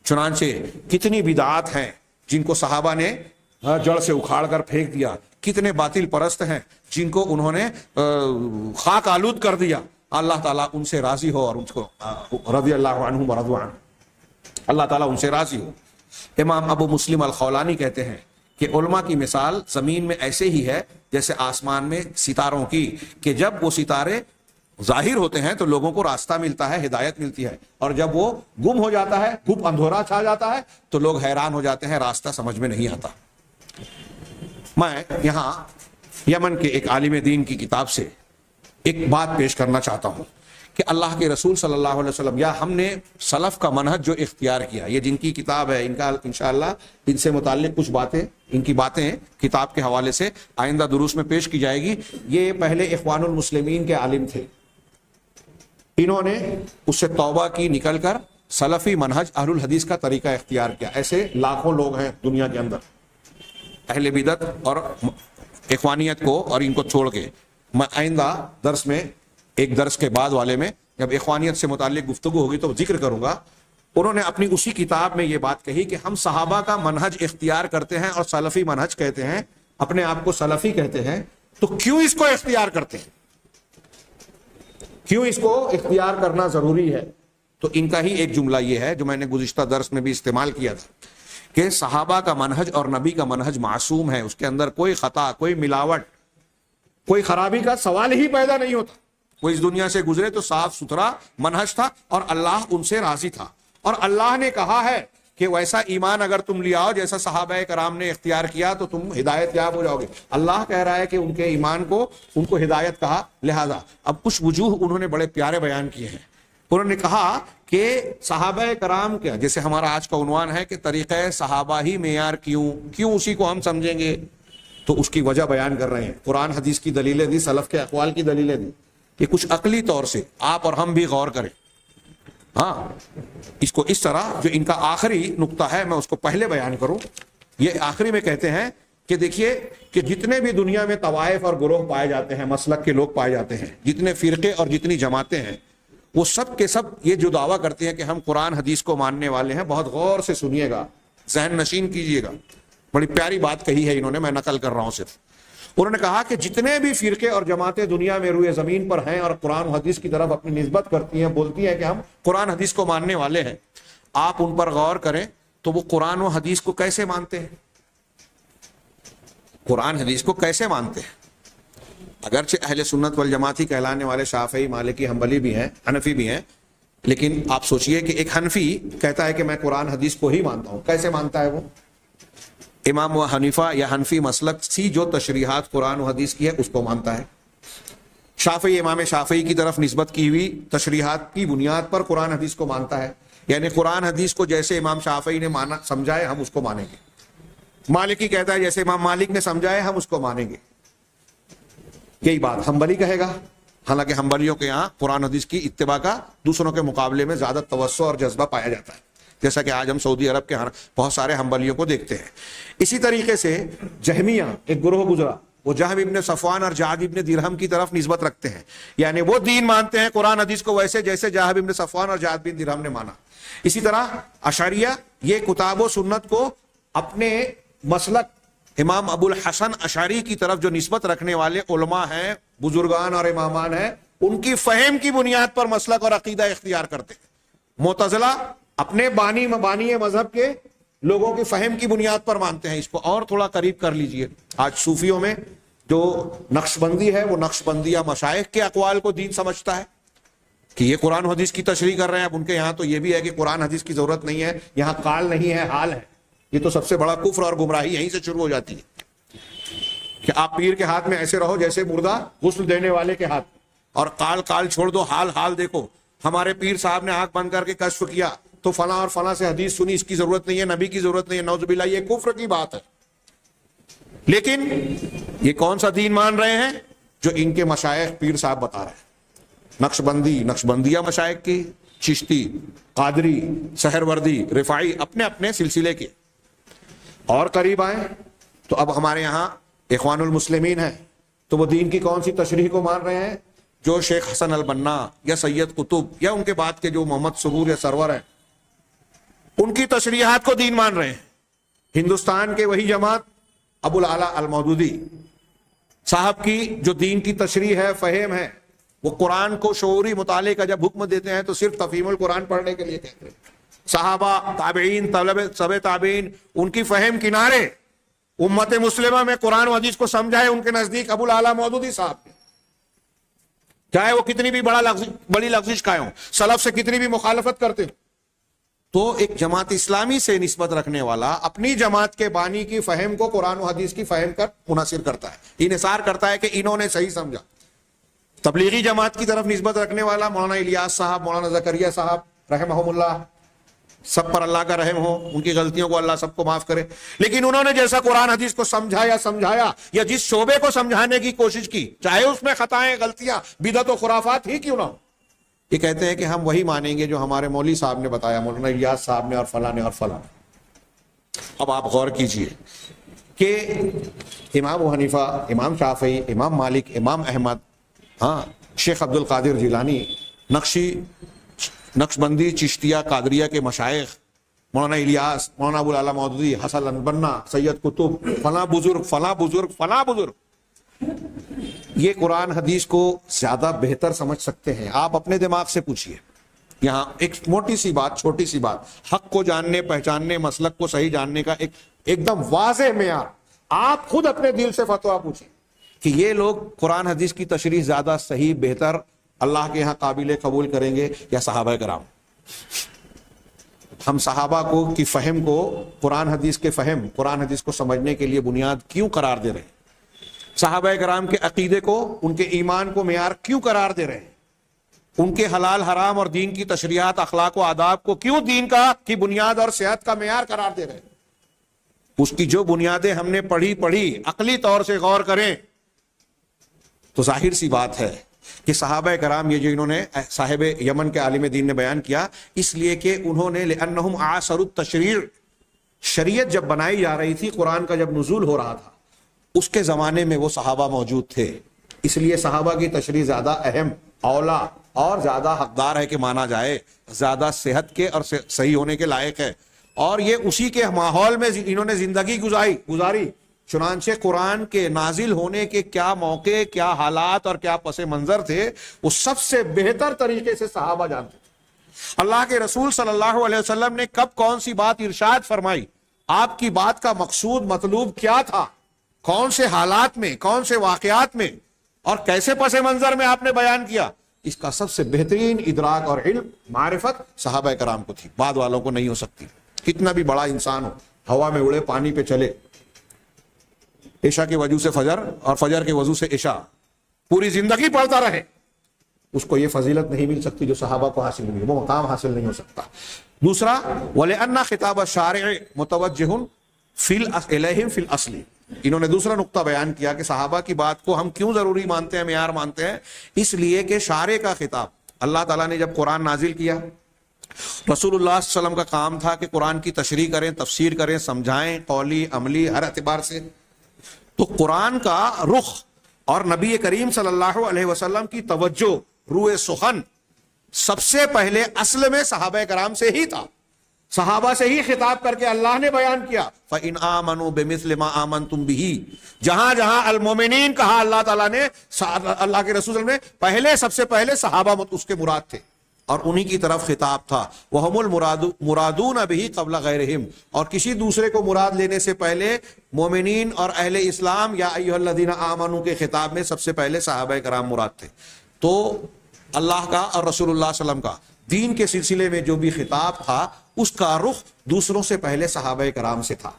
چنانچہ کتنی بدعات ہیں جن کو صحابہ نے جڑ سے اکھاڑ کر پھینک دیا، کتنے باطل پرست ہیں جن کو انہوں نے خاک آلود کر دیا۔ اللہ تعالیٰ ان سے راضی ہو اور ان کو رضی اللہ عنہم ورضوا عنہ، اللہ تعالیٰ ان سے راضی ہو۔ امام ابو مسلم الخولانی کہتے ہیں کہ علماء کی مثال زمین میں ایسے ہی ہے جیسے آسمان میں ستاروں کی، کہ جب وہ ستارے ظاہر ہوتے ہیں تو لوگوں کو راستہ ملتا ہے، ہدایت ملتی ہے، اور جب وہ گم ہو جاتا ہے، گھپ اندھورا چھا جاتا ہے تو لوگ حیران ہو جاتے ہیں، راستہ سمجھ میں نہیں آتا۔ میں یہاں یمن کے ایک عالم دین کی کتاب سے ایک بات پیش کرنا چاہتا ہوں کہ اللہ کے رسول صلی اللہ علیہ وسلم یا ہم نے سلف کا منہج جو اختیار کیا، یہ جن کی کتاب ہے، ان کا انشاءاللہ ان سے متعلق کچھ باتیں، ان کی باتیں کتاب کے حوالے سے آئندہ دروس میں پیش کی جائے گی۔ یہ پہلے اخوان المسلمین کے عالم تھے، انہوں نے اس سے توبہ کی، نکل کر سلفی منہج اہل الحدیث کا طریقہ اختیار کیا۔ ایسے لاکھوں لوگ ہیں دنیا کے اندر اہل بدعت اور اخوانیت کو اور ان کو چھوڑ کے۔ میں آئندہ درس میں، ایک درس کے بعد والے میں، جب اخوانیت سے متعلق گفتگو ہوگی تو ذکر کروں گا۔ انہوں نے اپنی اسی کتاب میں یہ بات کہی کہ ہم صحابہ کا منہج اختیار کرتے ہیں اور سلفی منہج کہتے ہیں، اپنے آپ کو سلفی کہتے ہیں، تو کیوں اس کو اختیار کرتے ہیں، کیوں اس کو اختیار کرنا ضروری ہے؟ تو ان کا ہی ایک جملہ یہ ہے جو میں نے گزشتہ درس میں بھی استعمال کیا تھا کہ صحابہ کا منہج اور نبی کا منہج معصوم ہے، اس کے اندر کوئی خطا، کوئی ملاوٹ، کوئی خرابی کا سوال ہی پیدا نہیں ہوتا۔ وہ اس دنیا سے گزرے تو صاف ستھرا منہج تھا اور اللہ ان سے راضی تھا، اور اللہ نے کہا ہے کہ ویسا ایمان اگر تم لے آؤ جیسا صحابہ کرام نے اختیار کیا تو تم ہدایت یاب ہو جاؤ گے. اللہ کہہ رہا ہے کہ ان کے ایمان کو ان کو ہدایت کہا. لہذا اب کچھ وجوہ انہوں نے بڑے پیارے بیان کیے ہیں. انہوں نے کہا کہ صحابہ کرام کیا، جیسے ہمارا آج کا عنوان ہے کہ طریقہ صحابہ ہی معیار کیوں اسی کو ہم سمجھیں گے، تو اس کی وجہ بیان کر رہے ہیں. قرآن حدیث کی دلیلیں دی، سلف کے اقوال کی دلیلیں دی، کہ کچھ عقلی طور سے آپ اور ہم بھی غور کریں. ہاں اس کو اس طرح، جو ان کا آخری نقطہ ہے میں اس کو پہلے بیان کروں. یہ آخری میں کہتے ہیں کہ دیکھیے کہ جتنے بھی دنیا میں طوائف اور گروہ پائے جاتے ہیں، مسلک کے لوگ پائے جاتے ہیں، جتنے فرقے اور جتنی جماعتیں ہیں، وہ سب کے سب یہ جو دعویٰ کرتے ہیں کہ ہم قرآن حدیث کو ماننے والے ہیں. بہت غور سے سنیے گا، ذہن نشین کیجئے گا. بڑی پیاری بات کہی ہے انہوں نے، میں نقل کر رہا ہوں صرف. انہوں نے کہا کہ جتنے بھی فرقے اور جماعتیں دنیا میں روئے زمین پر ہیں اور قرآن و حدیث کی طرف اپنی نسبت کرتی ہیں، بولتی ہیں کہ ہم قرآن حدیث کو ماننے والے ہیں، آپ ان پر غور کریں تو وہ قرآن و حدیث کو کیسے مانتے ہیں؟ قرآن حدیث کو کیسے مانتے ہیں؟ اگرچہ اہل سنت والجماعت ہی کہلانے والے شافعی، مالکی، حنبلی بھی ہیں، حنفی بھی ہیں، لیکن آپ سوچئے کہ ایک حنفی کہتا ہے کہ میں قرآن حدیث کو ہی مانتا ہوں. کیسے مانتا ہے وہ؟ امام و حنیفہ یا حنفی مسلک سی جو تشریحات قرآن و حدیث کی ہے اس کو مانتا ہے. شافعی امام شافعی کی طرف نسبت کی ہوئی تشریحات کی بنیاد پر قرآن حدیث کو مانتا ہے. یعنی قرآن حدیث کو جیسے امام شافعی نے مانا سمجھائے ہم اس کو مانیں گے. مالکی کہتا ہے جیسے امام مالک نے سمجھائے ہم اس کو مانیں گے. یہی بات حنبلی کہے گا، حالانکہ حنبلیوں کے یہاں قرآن حدیث کی اتباع کا دوسروں کے مقابلے میں زیادہ توسع اور جذبہ پایا جاتا ہے، جیسا کہ آج ہم سعودی عرب کے بہت سارے حنبلیوں کو دیکھتے ہیں. اسی طریقے سے جہمیہ ایک گروہ گزرا، وہ جہم ابن صفوان اور جعد ابن درہم کی طرف نسبت رکھتے ہیں، یعنی وہ دین مانتے ہیں قرآن حدیث کو ویسے جیسے جہم ابن صفوان اور جعد بن درہم نے مانا. اسی طرح اشعریہ یہ کتاب و سنت کو اپنے مسلک امام ابو الحسن اشعری کی طرف جو نسبت رکھنے والے علماء ہیں، بزرگان اور امامان ہیں، ان کی فہم کی بنیاد پر مسلک اور عقیدہ اختیار کرتے ہیں. معتزلہ اپنے بانی مذہب کے لوگوں کی فہم کی بنیاد پر مانتے ہیں. اس کو اور تھوڑا قریب کر لیجئے، آج صوفیوں میں جو نقش بندی ہے وہ نقش بندیہ مشائخ کے اقوال کو دین سمجھتا ہے کہ یہ قرآن حدیث کی تشریح کر رہے ہیں. اب ان کے یہاں تو یہ بھی ہے کہ قرآن حدیث کی ضرورت نہیں ہے، یہاں قال نہیں ہے، حال ہے. یہ تو سب سے بڑا کفر اور گمراہی یہیں سے شروع ہو جاتی ہے کہ آپ پیر کے ہاتھ میں ایسے رہو جیسے مردہ غسل دینے والے کے ہاتھ، اور قال چھوڑ دو، حال دیکھو. ہمارے پیر صاحب نے آنکھ بند کر کے کشف کیا تو فلاں اور فلاں سے حدیث سنی، اس کی ضرورت نہیں ہے، نبی کی ضرورت نہیں ہے. نعوذ باللہ، یہ کفر کی بات ہے. لیکن یہ کون سا دین مان رہے ہیں؟ جو ان کے مشائخ پیر صاحب بتا رہے ہیں. نقش بندیہ مشائخ کی، چشتی، قادری، سہروردی، رفاعی، اپنے اپنے سلسلے کے. اور قریب آئیں تو اب ہمارے یہاں اخوان المسلمین ہیں، تو وہ دین کی کون سی تشریح کو مان رہے ہیں؟ جو شیخ حسن البنا یا سید قطب یا ان کے بعد کے جو محمد سرور یا سرور ہیں، ان کی تشریحات کو دین مان رہے ہیں. ہندوستان کے وہی جماعت ابو العلا المودودی صاحب کی جو دین کی تشریح ہے، فہم ہے، وہ قرآن کو شعوری مطالعے کا جب حکم دیتے ہیں تو صرف تفہیم القرآن پڑھنے کے لیے کہتے ہیں. صحابہ، تابعین، طبع تابعین، ان کی فہم کنارے، امت مسلمہ میں قرآن و حدیث کو سمجھائے ان کے نزدیک ابو العلا مودودی صاحب نے، چاہے وہ کتنی بھی بڑی لغزش کھائے ہوں، سلف سے کتنی بھی مخالفت کرتے ہوں. تو ایک جماعت اسلامی سے نسبت رکھنے والا اپنی جماعت کے بانی کی فہم کو قرآن و حدیث کی فہم کر منحصر کرتا ہے، انحصار کرتا ہے کہ انہوں نے صحیح سمجھا. تبلیغی جماعت کی طرف نسبت رکھنے والا مولانا الیاس صاحب، مولانا زکریا صاحب رحمہم اللہ، سب پر اللہ کا رحم ہو، ان کی غلطیوں کو اللہ سب کو معاف کرے، لیکن انہوں نے جیسا قرآن حدیث کو سمجھایا یا جس شعبے کو سمجھانے کی کوشش کی، چاہے اس میں خطائیں، غلطیاں، بدعت و خرافات ہی کیوں نہ ہو، یہ کہتے ہیں کہ ہم وہی مانیں گے جو ہمارے مولوی صاحب نے بتایا، مولانا الیاس صاحب نے اور فلاں نے اور فلاں. اب آپ غور کیجئے کہ امام ابو حنیفہ، امام شافعی، امام مالک، امام احمد، شیخ عبد القادر جیلانی، نقش بندی، چشتیہ، قادریہ کے مشائخ، مولانا الیاس، مولانا ابو العلا مودودی، حسن البنا، سید قطب، فلاں بزرگ، یہ قرآن حدیث کو زیادہ بہتر سمجھ سکتے ہیں. آپ اپنے دماغ سے پوچھئے. یہاں ایک موٹی سی بات، چھوٹی سی بات، حق کو جاننے، پہچاننے، مسلک کو صحیح جاننے کا ایک دم واضح معیار. آپ خود اپنے دل سے فتویٰ پوچھیں کہ یہ لوگ قرآن حدیث کی تشریح زیادہ صحیح، بہتر، اللہ کے یہاں قابل قبول کریں گے یا صحابہ کرام؟ ہم صحابہ کو کی فہم کو قرآن حدیث کے فہم قرآن حدیث کو سمجھنے کے لیے بنیاد کیوں قرار دے رہے ہیں؟ صحابہ کرام کے عقیدے کو، ان کے ایمان کو معیار کیوں قرار دے رہے ہیں؟ ان کے حلال حرام اور دین کی تشریعات، اخلاق و آداب کو کیوں دین کی بنیاد اور صحت کا معیار قرار دے رہے ہیں؟ اس کی جو بنیادیں ہم نے پڑھی عقلی طور سے غور کریں تو ظاہر سی بات ہے کہ صحابہ کرام یہ جو انہوں نے صاحب یمن کے عالم دین نے بیان کیا، اس لیے کہ انہوں نے لأنہم عاصروا التشریع، شریعت جب بنائی جا رہی تھی، قرآن کا جب نزول ہو رہا تھا، اس کے زمانے میں وہ صحابہ موجود تھے، اس لیے صحابہ کی تشریح زیادہ اہم، اولا اور زیادہ حقدار ہے کہ مانا جائے، زیادہ صحت کے اور صحیح ہونے کے لائق ہے۔ اور یہ اسی کے ماحول میں انہوں نے زندگی گزاری، چنانچہ قرآن کے نازل ہونے کے کیا موقع، کیا حالات اور کیا پس منظر تھے، وہ سب سے بہتر طریقے سے صحابہ جانتے تھے۔ اللہ کے رسول صلی اللہ علیہ وسلم نے کب کون سی بات ارشاد فرمائی، آپ کی بات کا مقصود مطلوب کیا تھا، کون سے حالات میں، کون سے واقعات میں اور کیسے پس منظر میں آپ نے بیان کیا، اس کا سب سے بہترین ادراک اور علم، معرفت صحابہ کرام کو تھی، بعد والوں کو نہیں ہو سکتی۔ کتنا بھی بڑا انسان ہو، ہوا میں اڑے، پانی پہ چلے، عشاء کے وضو سے فجر اور فجر کے وضو سے عشاء پوری زندگی پڑھتا رہے، اس کو یہ فضیلت نہیں مل سکتی جو صحابہ کو حاصل ہوئی، وہ مقام حاصل نہیں ہو سکتا۔ دوسرا، وَلِأَنَّ خطاب الشارع متوجہ فی الیہم فی الاصل، انہوں نے دوسرا نقطہ بیان کیا کہ صحابہ کی بات کو ہم کیوں ضروری مانتے ہیں، معیار مانتے ہیں، اس لیے کہ شارع کا خطاب، اللہ تعالیٰ نے جب قرآن نازل کیا، رسول اللہ صلی اللہ علیہ وسلم کا کام تھا کہ قرآن کی تشریح کریں، تفسیر کریں، سمجھائیں، قولی عملی ہر اعتبار سے، تو قرآن کا رخ اور نبی کریم صلی اللہ علیہ وسلم کی توجہ، روح سخن سب سے پہلے اصل میں صحابہ کرام سے ہی تھا، صحابہ سے ہی خطاب کر کے اللہ نے بیان کیا، فَإِنْ آمَنُوا بِمِثْلِ مَا آمَنْتُمْ بِهِ، جہاں جہاں المومنین کہا اللہ تعالیٰ نے، اللہ کے رسول نے پہلے، سب سے پہلے صحابہ اس کے مراد تھے اور انہی کی طرف خطاب تھا، وَهُمُ الْمُرَادُونَ بِهِ قَبْلَ غَيْرِهِمْ، اور کسی دوسرے کو مراد لینے سے پہلے مومنین اور اہل اسلام یا ایھا الذین آمنوا کے خطاب میں سب سے پہلے صحابہ کرام مراد تھے۔ تو اللہ کا اور رسول اللہ صلی اللہ علیہ وسلم کا دین کے سلسلے میں جو بھی خطاب تھا، اس کا رخ دوسروں سے پہلے صحابہ کرام سے تھا۔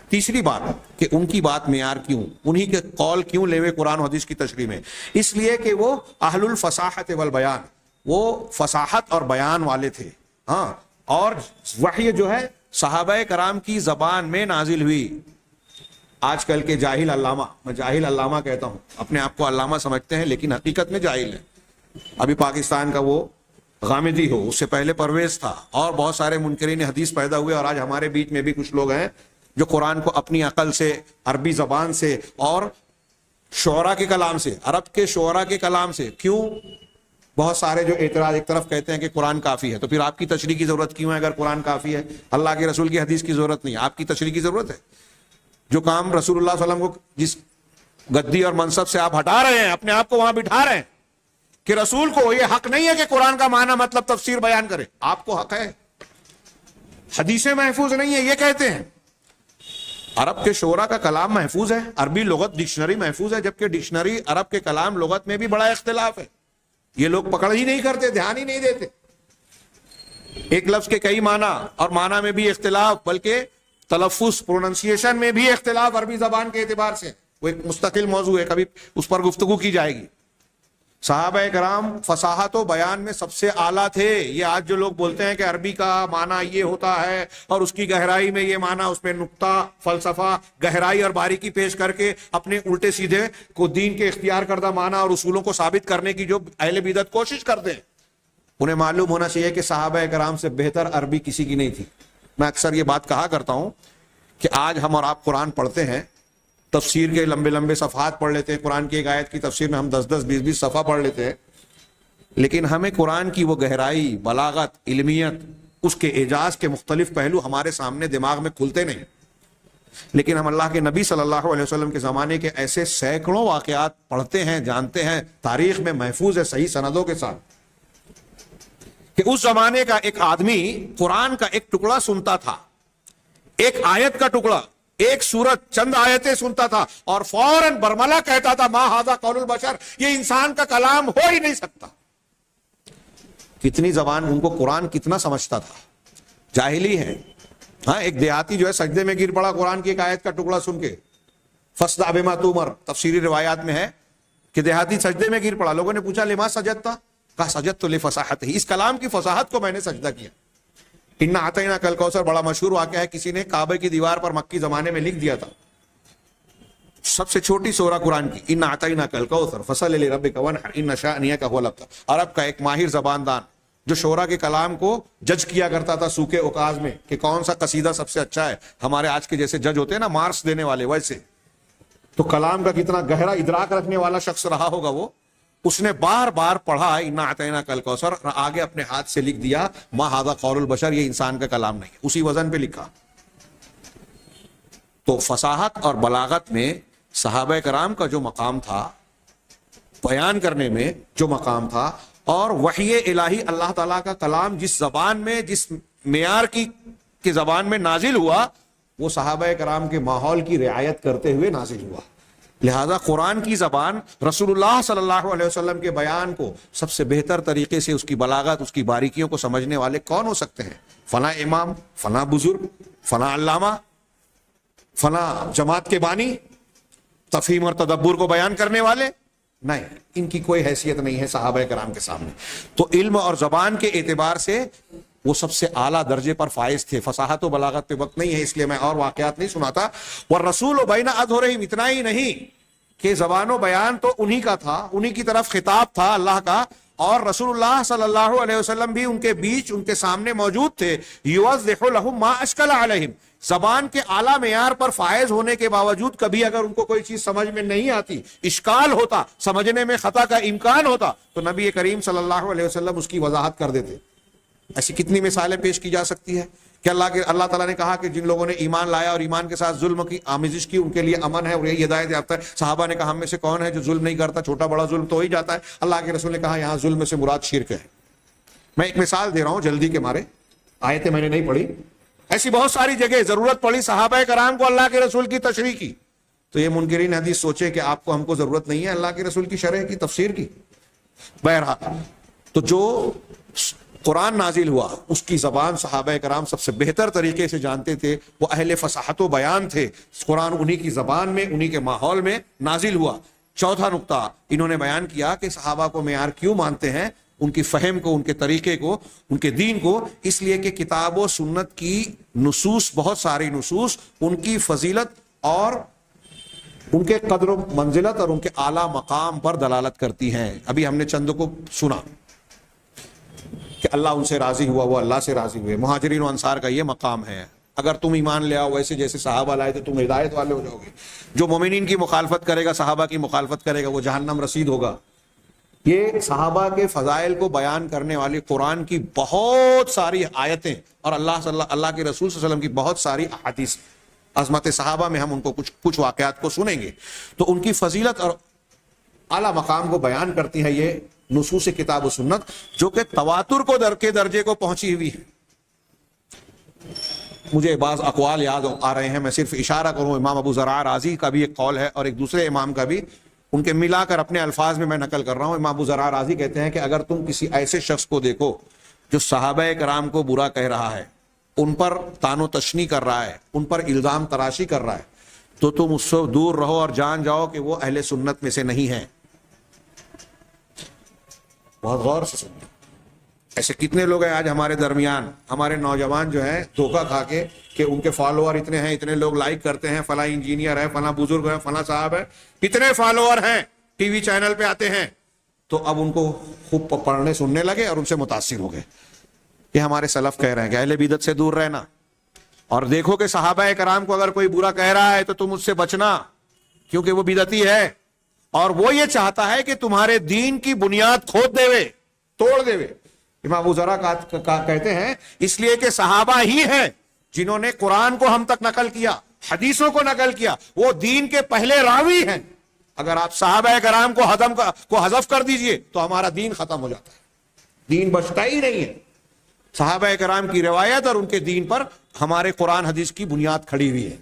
تیسری بات کہ ان کی بات معیار کیوں، انہی کے قول کیوں لیوے قرآن و حدیث کی تشریح میں، اس لیے کہ وہ اہل الفصاحت والبیان، وہ فصاحت اور بیان والے تھے، ہاں، اور وحی جو ہے صحابہ کرام کی زبان میں نازل ہوئی۔ آج کل کے جاہل علامہ، میں جاہل علامہ کہتا ہوں، اپنے آپ کو علامہ سمجھتے ہیں لیکن حقیقت میں جاہل ہیں۔ ابھی پاکستان کا وہ غامدی ہو، اس سے پہلے پرویز تھا، اور بہت سارے منکرین حدیث پیدا ہوئے، اور آج ہمارے بیچ میں بھی کچھ لوگ ہیں جو قرآن کو اپنی عقل سے، عربی زبان سے اور شعراء کے کلام سے، عرب کے شعراء کے کلام سے، کیوں بہت سارے جو اعتراض، ایک طرف کہتے ہیں کہ قرآن کافی ہے، تو پھر آپ کی تشریح کی ضرورت کیوں ہے؟ اگر قرآن کافی ہے، اللہ کے رسول کی حدیث کی ضرورت نہیں، آپ کی تشریح کی ضرورت ہے۔ جو کام رسول اللہ صلی اللہ علیہ وسلم کو جس گدی اور منصب سے آپ ہٹا رہے ہیں، اپنے آپ کو وہاں بٹھا رہے ہیں کہ رسول کو یہ حق نہیں ہے کہ قرآن کا معنی مطلب تفسیر بیان کرے، آپ کو حق ہے، حدیثیں محفوظ نہیں ہے یہ کہتے ہیں۔ عرب کے شعراء کا کلام محفوظ ہے، عربی لغت ڈکشنری محفوظ ہے، جبکہ ڈکشنری عرب کے کلام لغت میں بھی بڑا اختلاف ہے، یہ لوگ پکڑ ہی نہیں کرتے، دھیان ہی نہیں دیتے، ایک لفظ کے کئی معنی، اور معنی میں بھی اختلاف، بلکہ تلفظ، پروننسیشن میں بھی اختلاف عربی زبان کے اعتبار سے، وہ ایک مستقل موضوع ہے، کبھی اس پر گفتگو کی جائے گی۔ صحابہ کرام فصاحت و بیان میں سب سے اعلیٰ تھے۔ یہ آج جو لوگ بولتے ہیں کہ عربی کا معنی یہ ہوتا ہے اور اس کی گہرائی میں یہ معنی، اس میں نقطہ، فلسفہ، گہرائی اور باریکی پیش کر کے اپنے الٹے سیدھے کو دین کے اختیار کردہ معنی اور اصولوں کو ثابت کرنے کی جو اہل بدعت کوشش کرتے ہیں، انہیں معلوم ہونا چاہیے کہ صحابہ کرام سے بہتر عربی کسی کی نہیں تھی۔ میں اکثر یہ بات کہا کرتا ہوں کہ آج ہم اور آپ قرآن پڑھتے ہیں، تفسیر کے لمبے لمبے صفحات پڑھ لیتے ہیں، قرآن کی ایک آیت کی تفسیر میں ہم 10 20 صفحہ پڑھ لیتے ہیں، لیکن ہمیں قرآن کی وہ گہرائی، بلاغت، علمیت، اس کے اعجاز کے مختلف پہلو ہمارے سامنے دماغ میں کھلتے نہیں۔ لیکن ہم اللہ کے نبی صلی اللہ علیہ وسلم کے زمانے کے ایسے سینکڑوں واقعات پڑھتے ہیں، جانتے ہیں، تاریخ میں محفوظ ہے صحیح سندوں کے ساتھ، کہ اس زمانے کا ایک آدمی قرآن کا ایک ٹکڑا سنتا تھا، ایک آیت کا ٹکڑا، ایک سورت، چند آیتیں سنتا تھا، اور فوراً برملا کہتا تھا ما ھذا قول البشر، یہ انسان کا کلام ہو ہی نہیں سکتا۔ کتنی زبان، ان کو قرآن کتنا سمجھتا تھا، جاہلی ہیں. ہاں ایک دیہاتی جو ہے سجدے میں گر پڑا قرآن کی ایک آیت کا ٹکڑا سن کے. فاصدع بما تؤمر تفسیری روایات میں ہے کہ دیہاتی سجدے میں گر پڑا. لوگوں نے پوچھا لما سجدتا؟ کہا سجدت لفصاحتہ، اس کلام کی فصاحت کو میں نے سجدہ کیا. انا اعطیناک الکوثر بڑا مشہور واقعہ ہے. کسی نے کعبے کی دیوار پر مکی زمانے میں لکھ دیا تھا سب سے چھوٹی سورہ قرآن کی، انا اعطیناک الکوثر فصل لربک وانحر ان شانئک هو الابتر. عرب کا ایک ماہر زبان دان جو شعرا کے کلام کو جج کیا کرتا تھا سوکھے اوکاز میں کہ کون سا قصیدہ سب سے اچھا ہے. ہمارے آج کے جیسے جج ہوتے ہیں نا مارکس دینے والے، ویسے تو کلام کا کتنا گہرا ادراک رکھنے والا شخص رہا ہوگا وہ. اس نے بار بار پڑھا انا اعطیناک الکوثر، آگے اپنے ہاتھ سے لکھ دیا ما ھذا قول البشر، یہ انسان کا کلام نہیں ہے. اسی وزن پہ لکھا. تو فصاحت اور بلاغت میں صحابہ کرام کا جو مقام تھا، بیان کرنے میں جو مقام تھا، اور وحی الہی اللہ تعالیٰ کا کلام جس زبان میں جس معیار کی زبان میں نازل ہوا، وہ صحابہ کرام کے ماحول کی رعایت کرتے ہوئے نازل ہوا. لہذا قرآن کی زبان رسول اللہ صلی اللہ علیہ وسلم کے بیان کو سب سے بہتر طریقے سے، اس کی بلاغت، اس کی باریکیوں کو سمجھنے والے کون ہو سکتے ہیں؟ فلاں امام، فلاں بزرگ، فلاں علامہ، فلاں جماعت کے بانی، تفہیم اور تدبر کو بیان کرنے والے؟ نہیں، ان کی کوئی حیثیت نہیں ہے صحابہ کرام کے سامنے. تو علم اور زبان کے اعتبار سے وہ سب سے اعلیٰ درجے پر فائز تھے. فصاحت و بلاغت پہ وقت نہیں ہے اس لیے میں اور واقعات نہیں سناتا. والرسول بین اظہرہم، اتنا ہی نہیں کہ زبان و بیان تو انہی کا تھا، انہی کی طرف خطاب تھا اللہ کا، اور رسول اللہ صلی اللہ علیہ وسلم بھی ان کے بیچ، ان کے سامنے موجود تھے. یوضح لہم ما اشکل علیہم، زبان کے اعلیٰ معیار پر فائز ہونے کے باوجود کبھی اگر ان کو کوئی چیز سمجھ میں نہیں آتی، اشکال ہوتا، سمجھنے میں خطا کا امکان ہوتا، تو نبی کریم صلی اللہ علیہ وسلم اس کی وضاحت کر دیتے. ایسی کتنی مثالیں پیش کی جا سکتی ہے کہ اللہ تعالیٰ نے کہا کہ جن لوگوں نے ایمان لایا اور ایمان کے ساتھ ظلم کی آمیزش کی ان کے لیے امن ہے اور یہی ہدایت یافتہ ہے. صحابہ نے کہا ہم میں سے کون ہے جو ظلم نہیں کرتا؟ چھوٹا بڑا ظلم تو ہی جاتا ہے. اللہ کے رسول نے کہا یہاں ظلم سے مراد شرک ہے. میں ایک مثال دے رہا ہوں جلدی کے مارے، آیتیں میں نے نہیں پڑھی. ایسی بہت ساری جگہ ضرورت پڑی صحابہ کرام کو اللہ کے رسول کی تشریح کی، تو یہ منکرین حدیث سوچے کہ آپ کو ہم کو ضرورت نہیں ہے اللہ کے رسول کی شرح کی، تفسیر کی. بہرحال تو جو قرآن نازل ہوا اس کی زبان صحابہ کرام سب سے بہتر طریقے سے جانتے تھے. وہ اہل فصاحت و بیان تھے. قرآن انہی کی زبان میں، انہی کے ماحول میں نازل ہوا. چوتھا نقطہ انہوں نے بیان کیا کہ صحابہ کو معیار کیوں مانتے ہیں، ان کی فہم کو، ان کے طریقے کو، ان کے دین کو. اس لیے کہ کتاب و سنت کی نصوص، بہت ساری نصوص ان کی فضیلت اور ان کے قدر و منزلت اور ان کے اعلیٰ مقام پر دلالت کرتی ہیں. ابھی ہم نے چند کو سنا کہ اللہ ان سے راضی ہوا، وہ اللہ سے راضی ہوئے. مہاجرین و انصار کا یہ مقام ہے. اگر تم ایمان لے آؤ ویسے جیسے صحابہ لائے تو تم ہدایت والے ہو جاؤ گے. جو مومنین کی مخالفت کرے گا، صحابہ کی مخالفت کرے گا، وہ جہنم رسید ہوگا. یہ صحابہ کے فضائل کو بیان کرنے والی قرآن کی بہت ساری آیتیں اور اللہ کے رسول صلی اللہ علیہ وسلم کی بہت ساری احادیث، عظمت صحابہ میں ہم ان کو کچھ واقعات کو سنیں گے تو ان کی فضیلت اور اعلیٰ مقام کو بیان کرتی ہے یہ نصوص کتاب و سنت، جو کہ تواتر کو کے درجے کو پہنچی ہوئی ہے. مجھے بعض اقوال یاد آ رہے ہیں، میں صرف اشارہ کروں. امام ابو زرع رازی کا بھی ایک قول ہے اور ایک دوسرے امام کا بھی، ان کے ملا کر اپنے الفاظ میں نقل کر رہا ہوں. امام ابو زرع رازی کہتے ہیں کہ اگر تم کسی ایسے شخص کو دیکھو جو صحابہ کرام کو برا کہہ رہا ہے، ان پر تان و تشنیع کر رہا ہے، ان پر الزام تراشی کر رہا ہے، تو تم اس سے دور رہو اور جان جاؤ کہ وہ اہل سنت میں سے نہیں ہیں. بہت غور سے سنیں. ایسے کتنے لوگ ہیں آج ہمارے درمیان، ہمارے نوجوان جو ہیں دھوکہ کھا کے کہ ان کے فالوور اتنے ہیں، اتنے لوگ لائک کرتے ہیں، فلاں انجینئر ہے، فلاں بزرگ ہے، فلاں صاحب ہے، اتنے فالوور ہیں، ٹی وی چینل پہ آتے ہیں، تو اب ان کو خوب پڑھنے سننے لگے اور ان سے متاثر ہو گئے. یہ ہمارے سلف کہہ رہے ہیں کہ اہل بدعت سے دور رہنا، اور دیکھو کہ صحابہ کرام کو اگر کوئی برا کہہ رہا ہے تو تم اس سے بچنا، کیونکہ وہ بدعتی ہے اور وہ یہ چاہتا ہے کہ تمہارے دین کی بنیاد کھود دے، توڑ دے. امام ابو ذرا کہتے ہیں اس لیے کہ صحابہ ہی ہیں جنہوں نے قرآن کو ہم تک نقل کیا، حدیثوں کو نقل کیا، وہ دین کے پہلے راوی ہیں. اگر آپ صحابہ کرام کو حذف کر دیجئے تو ہمارا دین ختم ہو جاتا ہے، دین بچتا ہی نہیں ہے. صحابہ کرام کی روایت اور ان کے دین پر ہمارے قرآن حدیث کی بنیاد کھڑی ہوئی ہے.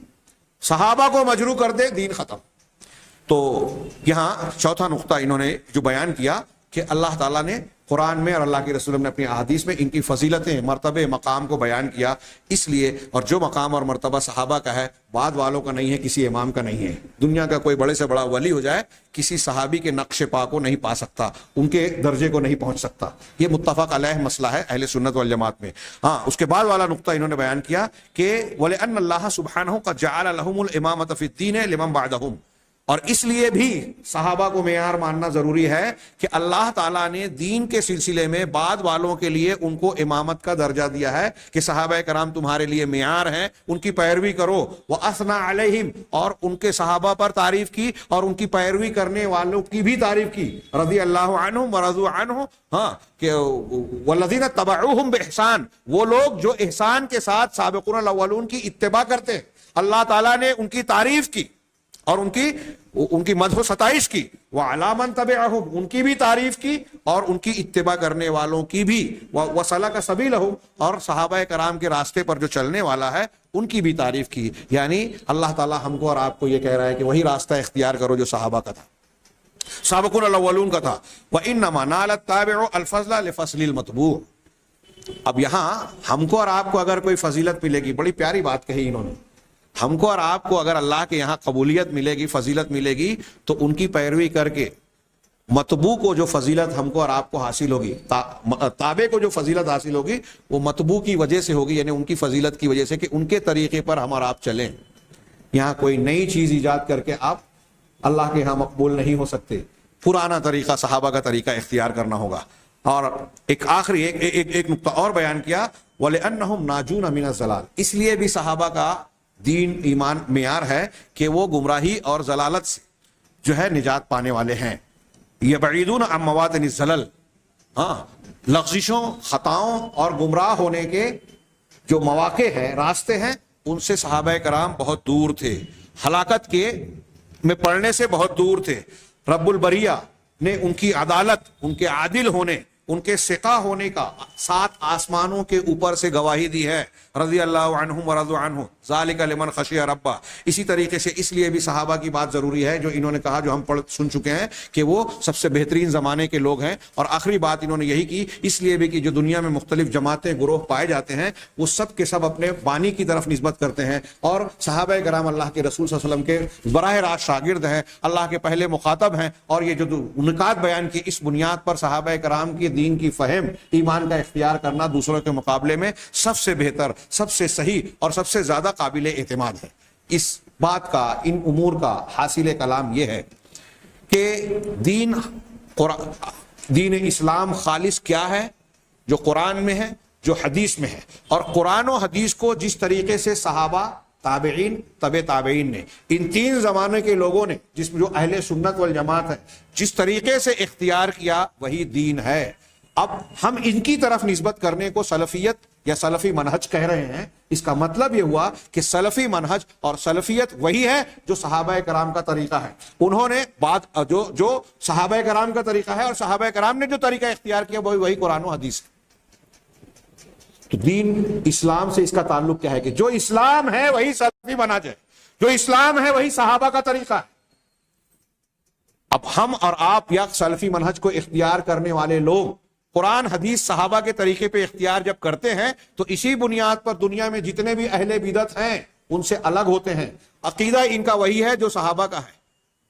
صحابہ کو مجروح کر دے، دین ختم. تو یہاں چوتھا نقطہ انہوں نے جو بیان کیا کہ اللہ تعالیٰ نے قرآن میں اور اللہ کے رسول نے اپنی احادیث میں ان کی فضیلتیں، مرتبے، مقام کو بیان کیا، اس لیے، اور جو مقام اور مرتبہ صحابہ کا ہے بعد والوں کا نہیں ہے، کسی امام کا نہیں ہے۔ دنیا کا کوئی بڑے سے بڑا ولی ہو جائے، کسی صحابی کے نقش پا کو نہیں پا سکتا، ان کے درجے کو نہیں پہنچ سکتا۔ یہ متفق علیہ مسئلہ ہے اہل سنت والجماعت میں۔ ہاں، اس کے بعد والا نقطہ انہوں نے بیان کیا کہ وَلِأَنَّ اللَّهَ سُبْحَانَهُ قَدْ جَعَلَ لَهُمُ الْإِمَامَةَ فِي الدِّينِ لِمَنْ بَعْدَهُمْ، اور اس لیے بھی صحابہ کو معیار ماننا ضروری ہے کہ اللہ تعالیٰ نے دین کے سلسلے میں بعد والوں کے لیے ان کو امامت کا درجہ دیا ہے کہ صحابہ کرام تمہارے لیے معیار ہیں، ان کی پیروی کرو۔ وَأَثْنَى عَلَيْهِمْ، اور ان کے صحابہ پر تعریف کی اور ان کی پیروی کرنے والوں کی بھی تعریف کی، رضی اللہ عنہم ورضوا عنہ، ہاں، کہ والذین اتبعوہم بإحسان، وہ لوگ جو احسان کے ساتھ سابقون الاولون کی اتباع کرتے، اللہ تعالیٰ نے ان کی تعریف کی اور ان کی مدح و ستائش کی، وعلی من تبعہم، ان کی بھی تعریف کی اور ان کی اتباع کرنے والوں کی بھی، وسلک سبیلہم، اور صحابہ کرام کے راستے پر جو چلنے والا ہے ان کی بھی تعریف کی۔ یعنی اللہ تعالیٰ ہم کو اور آپ کو یہ کہہ رہا ہے کہ وہی راستہ اختیار کرو جو صحابہ کا تھا، سابقون الاولون کا تھا۔ وانما نال التابع الفضل لفضل المتبوع۔ اب یہاں ہم کو اور آپ کو اگر کوئی فضیلت ملے گی، بڑی پیاری بات کہی انہوں نے، ہم کو اور آپ کو اگر اللہ کے یہاں قبولیت ملے گی، فضیلت ملے گی، تو ان کی پیروی کر کے متبوع کو جو فضیلت ہم کو اور آپ کو حاصل ہوگی، تابع کو جو فضیلت حاصل ہوگی، وہ متبوع کی وجہ سے ہوگی، یعنی ان کی فضیلت کی وجہ سے کہ ان کے طریقے پر ہم اور آپ چلیں۔ یہاں کوئی نئی چیز ایجاد کر کے آپ اللہ کے یہاں مقبول نہیں ہو سکتے، پرانا طریقہ، صحابہ کا طریقہ اختیار کرنا ہوگا۔ اور ایک آخری ایک نقطہ اور بیان کیا، وَلِأَنَّهُمْ نَاجُونَ مِنَ الضَّلَالِ، اس لیے بھی صحابہ کا دین ایمان معیار ہے کہ وہ گمراہی اور ضلالت سے جو ہے نجات پانے والے ہیں۔ یبعدون عن مواطن الزلل، ہاں، لغزشوں، خطاؤں اور گمراہ ہونے کے جو مواقع ہیں، راستے ہیں، ان سے صحابہ کرام بہت دور تھے، ہلاکت کے میں پڑنے سے بہت دور تھے۔ رب البریہ نے ان کی عدالت، ان کے عادل ہونے، ان کے سقا ہونے کا 7 آسمانوں کے اوپر سے گواہی دی ہے، رضی اللہ عنہم ورضوا عنہ، ذالک لمن خشی ربہ۔ اسی طریقے سے اس لیے بھی صحابہ کی بات ضروری ہے، جو انہوں نے کہا، جو ہم سن چکے ہیں کہ وہ سب سے بہترین زمانے کے لوگ ہیں۔ اور آخری بات انہوں نے یہی کی، اس لیے بھی کہ جو دنیا میں مختلف جماعتیں، گروہ پائے جاتے ہیں، وہ سب کے سب اپنے بانی کی طرف نسبت کرتے ہیں، اور صحابہ کرام اللہ کے رسول صلی اللہ علیہ وسلم کے براہ راست شاگرد ہیں، اللہ کے پہلے مخاطب ہیں۔ اور یہ جو نکات بیان کی، اس بنیاد پر صحابہ کرام کی دین کی فہم، ایمان کا اختیار کرنا دوسروں کے مقابلے میں سب سے بہتر، سب سے صحیح اور سب سے زیادہ قابل اعتماد ہے۔ اس بات کا، ان امور کا حاصل کلام یہ ہے کہ دین اسلام خالص کیا ہے، جو قرآن میں ہے، جو حدیث میں ہے، اور قرآن و حدیث کو جس طریقے سے صحابہ، تابعین، تبع تابعین نے، ان 3 زمانے کے لوگوں نے، جو اہل سنت والجماعت ہے، جس طریقے سے اختیار کیا، وہی دین ہے۔ اب ہم ان کی طرف نسبت کرنے کو سلفیت یا سلفی منہج کہہ رہے ہیں، اس کا مطلب یہ ہوا کہ سلفی منہج اور سلفیت وہی ہے جو صحابہ کرام کا طریقہ ہے۔ انہوں نے جو صحابہ کرام کا طریقہ ہے اور صحابہ کرام نے جو طریقہ اختیار کیا، وہی قرآن و حدیث ہے۔ تو دین اسلام سے اس کا تعلق کیا ہے کہ جو اسلام ہے وہی سلفی منہج ہے، جو اسلام ہے وہی صحابہ کا طریقہ ہے۔ اب ہم اور آپ یا سلفی منہج کو اختیار کرنے والے لوگ قرآن، حدیث، صحابہ کے طریقے پہ اختیار جب کرتے ہیں، تو اسی بنیاد پر دنیا میں جتنے بھی اہل بدعت ہیں ان سے الگ ہوتے ہیں۔ عقیدہ ان کا وہی ہے جو صحابہ کا ہے،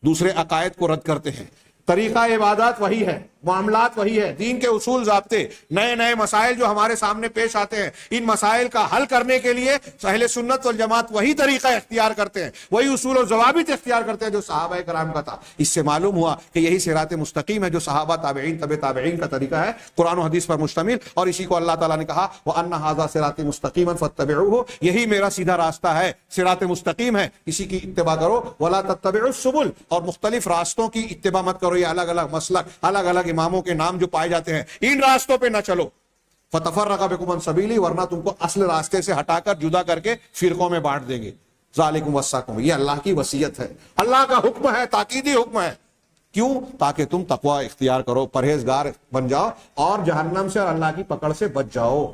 دوسرے عقائد کو رد کرتے ہیں، طریقہ عبادات وہی ہے، معاملات وہی ہے، دین کے اصول، ضابطے، نئے نئے مسائل جو ہمارے سامنے پیش آتے ہیں، ان مسائل کا حل کرنے کے لیے اہل سنت والجماعت وہی طریقہ اختیار کرتے ہیں، وہی اصول و ضوابط اختیار کرتے ہیں جو صحابہ کرام کا تھا۔ اس سے معلوم ہوا کہ یہی صراط مستقیم ہے جو صحابہ، تابعین، تبع تابعین کا طریقہ ہے، قرآن و حدیث پر مشتمل، اور اسی کو اللہ تعالیٰ نے کہا وَأَنَّ هَذَا صِرَاطِي مُسْتَقِيمًا فَاتَّبِعُوهُ، یہی میرا سیدھا راستہ ہے، صراط مستقیم ہے، اسی کی اتباع کرو، وَلَا تَتَّبِعُوا السُّبُلَ، اور مختلف راستوں کی اتباع مت کرو، یہ الگ الگ مسلک، الگ الگ اماموں کے نام جو پائے جاتے ہیں، ان راستوں پہ نہ چلو، فَتَفَرَّقَ بِكُمْ عَنْ سَبِيلِهِ، ورنہ تم کو اصل راستے سے ہٹا کر، جدا کر کے فرقوں میں بانٹ دیں گے۔ ذَلِكُمْ وَصَّاكُمْ، یہ اللہ کی وصیت ہے، اللہ کا حکم ہے، تاکیدی حکم ہے۔ کیوں؟ تاکہ تم تقوی اختیار کرو، پرہیزگار بن جاؤ، اور جہنم سے اور اللہ کی پکڑ سے بچ جاؤ۔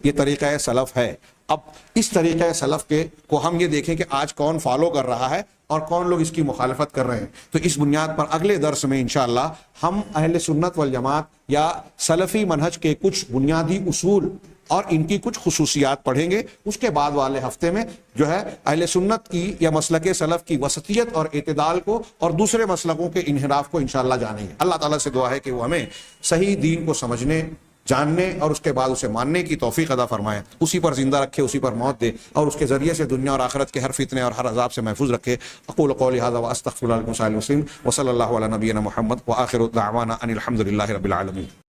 یہ طریقہ سلف ہے۔ اب اس طریقے سلف کے کو ہم یہ دیکھیں کہ آج کون فالو کر رہا ہے اور کون لوگ اس کی مخالفت کر رہے ہیں. تو اس بنیاد پر اگلے درس میں انشاءاللہ ہم اہل سنت والجماعت یا سلفی منہج کے کچھ بنیادی اصول اور ان کی کچھ خصوصیات پڑھیں گے. اس کے بعد والے ہفتے میں جو ہے اہل سنت کی یا مسلک سلف کی وسطیت اور اعتدال کو اور دوسرے مسلکوں کے انحراف کو انشاءاللہ جانیں گے. اللہ تعالیٰ سے دعا ہے کہ وہ ہمیں صحیح دین کو سمجھنے، جاننے اور اس کے بعد اسے ماننے کی توفیق عطا فرمائے، اسی پر زندہ رکھے، اسی پر موت دے اور اس کے ذریعے سے دنیا اور آخرت کے ہر فتنے اور ہر عذاب سے محفوظ رکھے. اقول قولی ھذا واستغفر اللہ لکم ولسائر المسلمین وصلی اللہ علی نبینا محمد وآخر دعوانا ان الحمد للہ رب العالمین.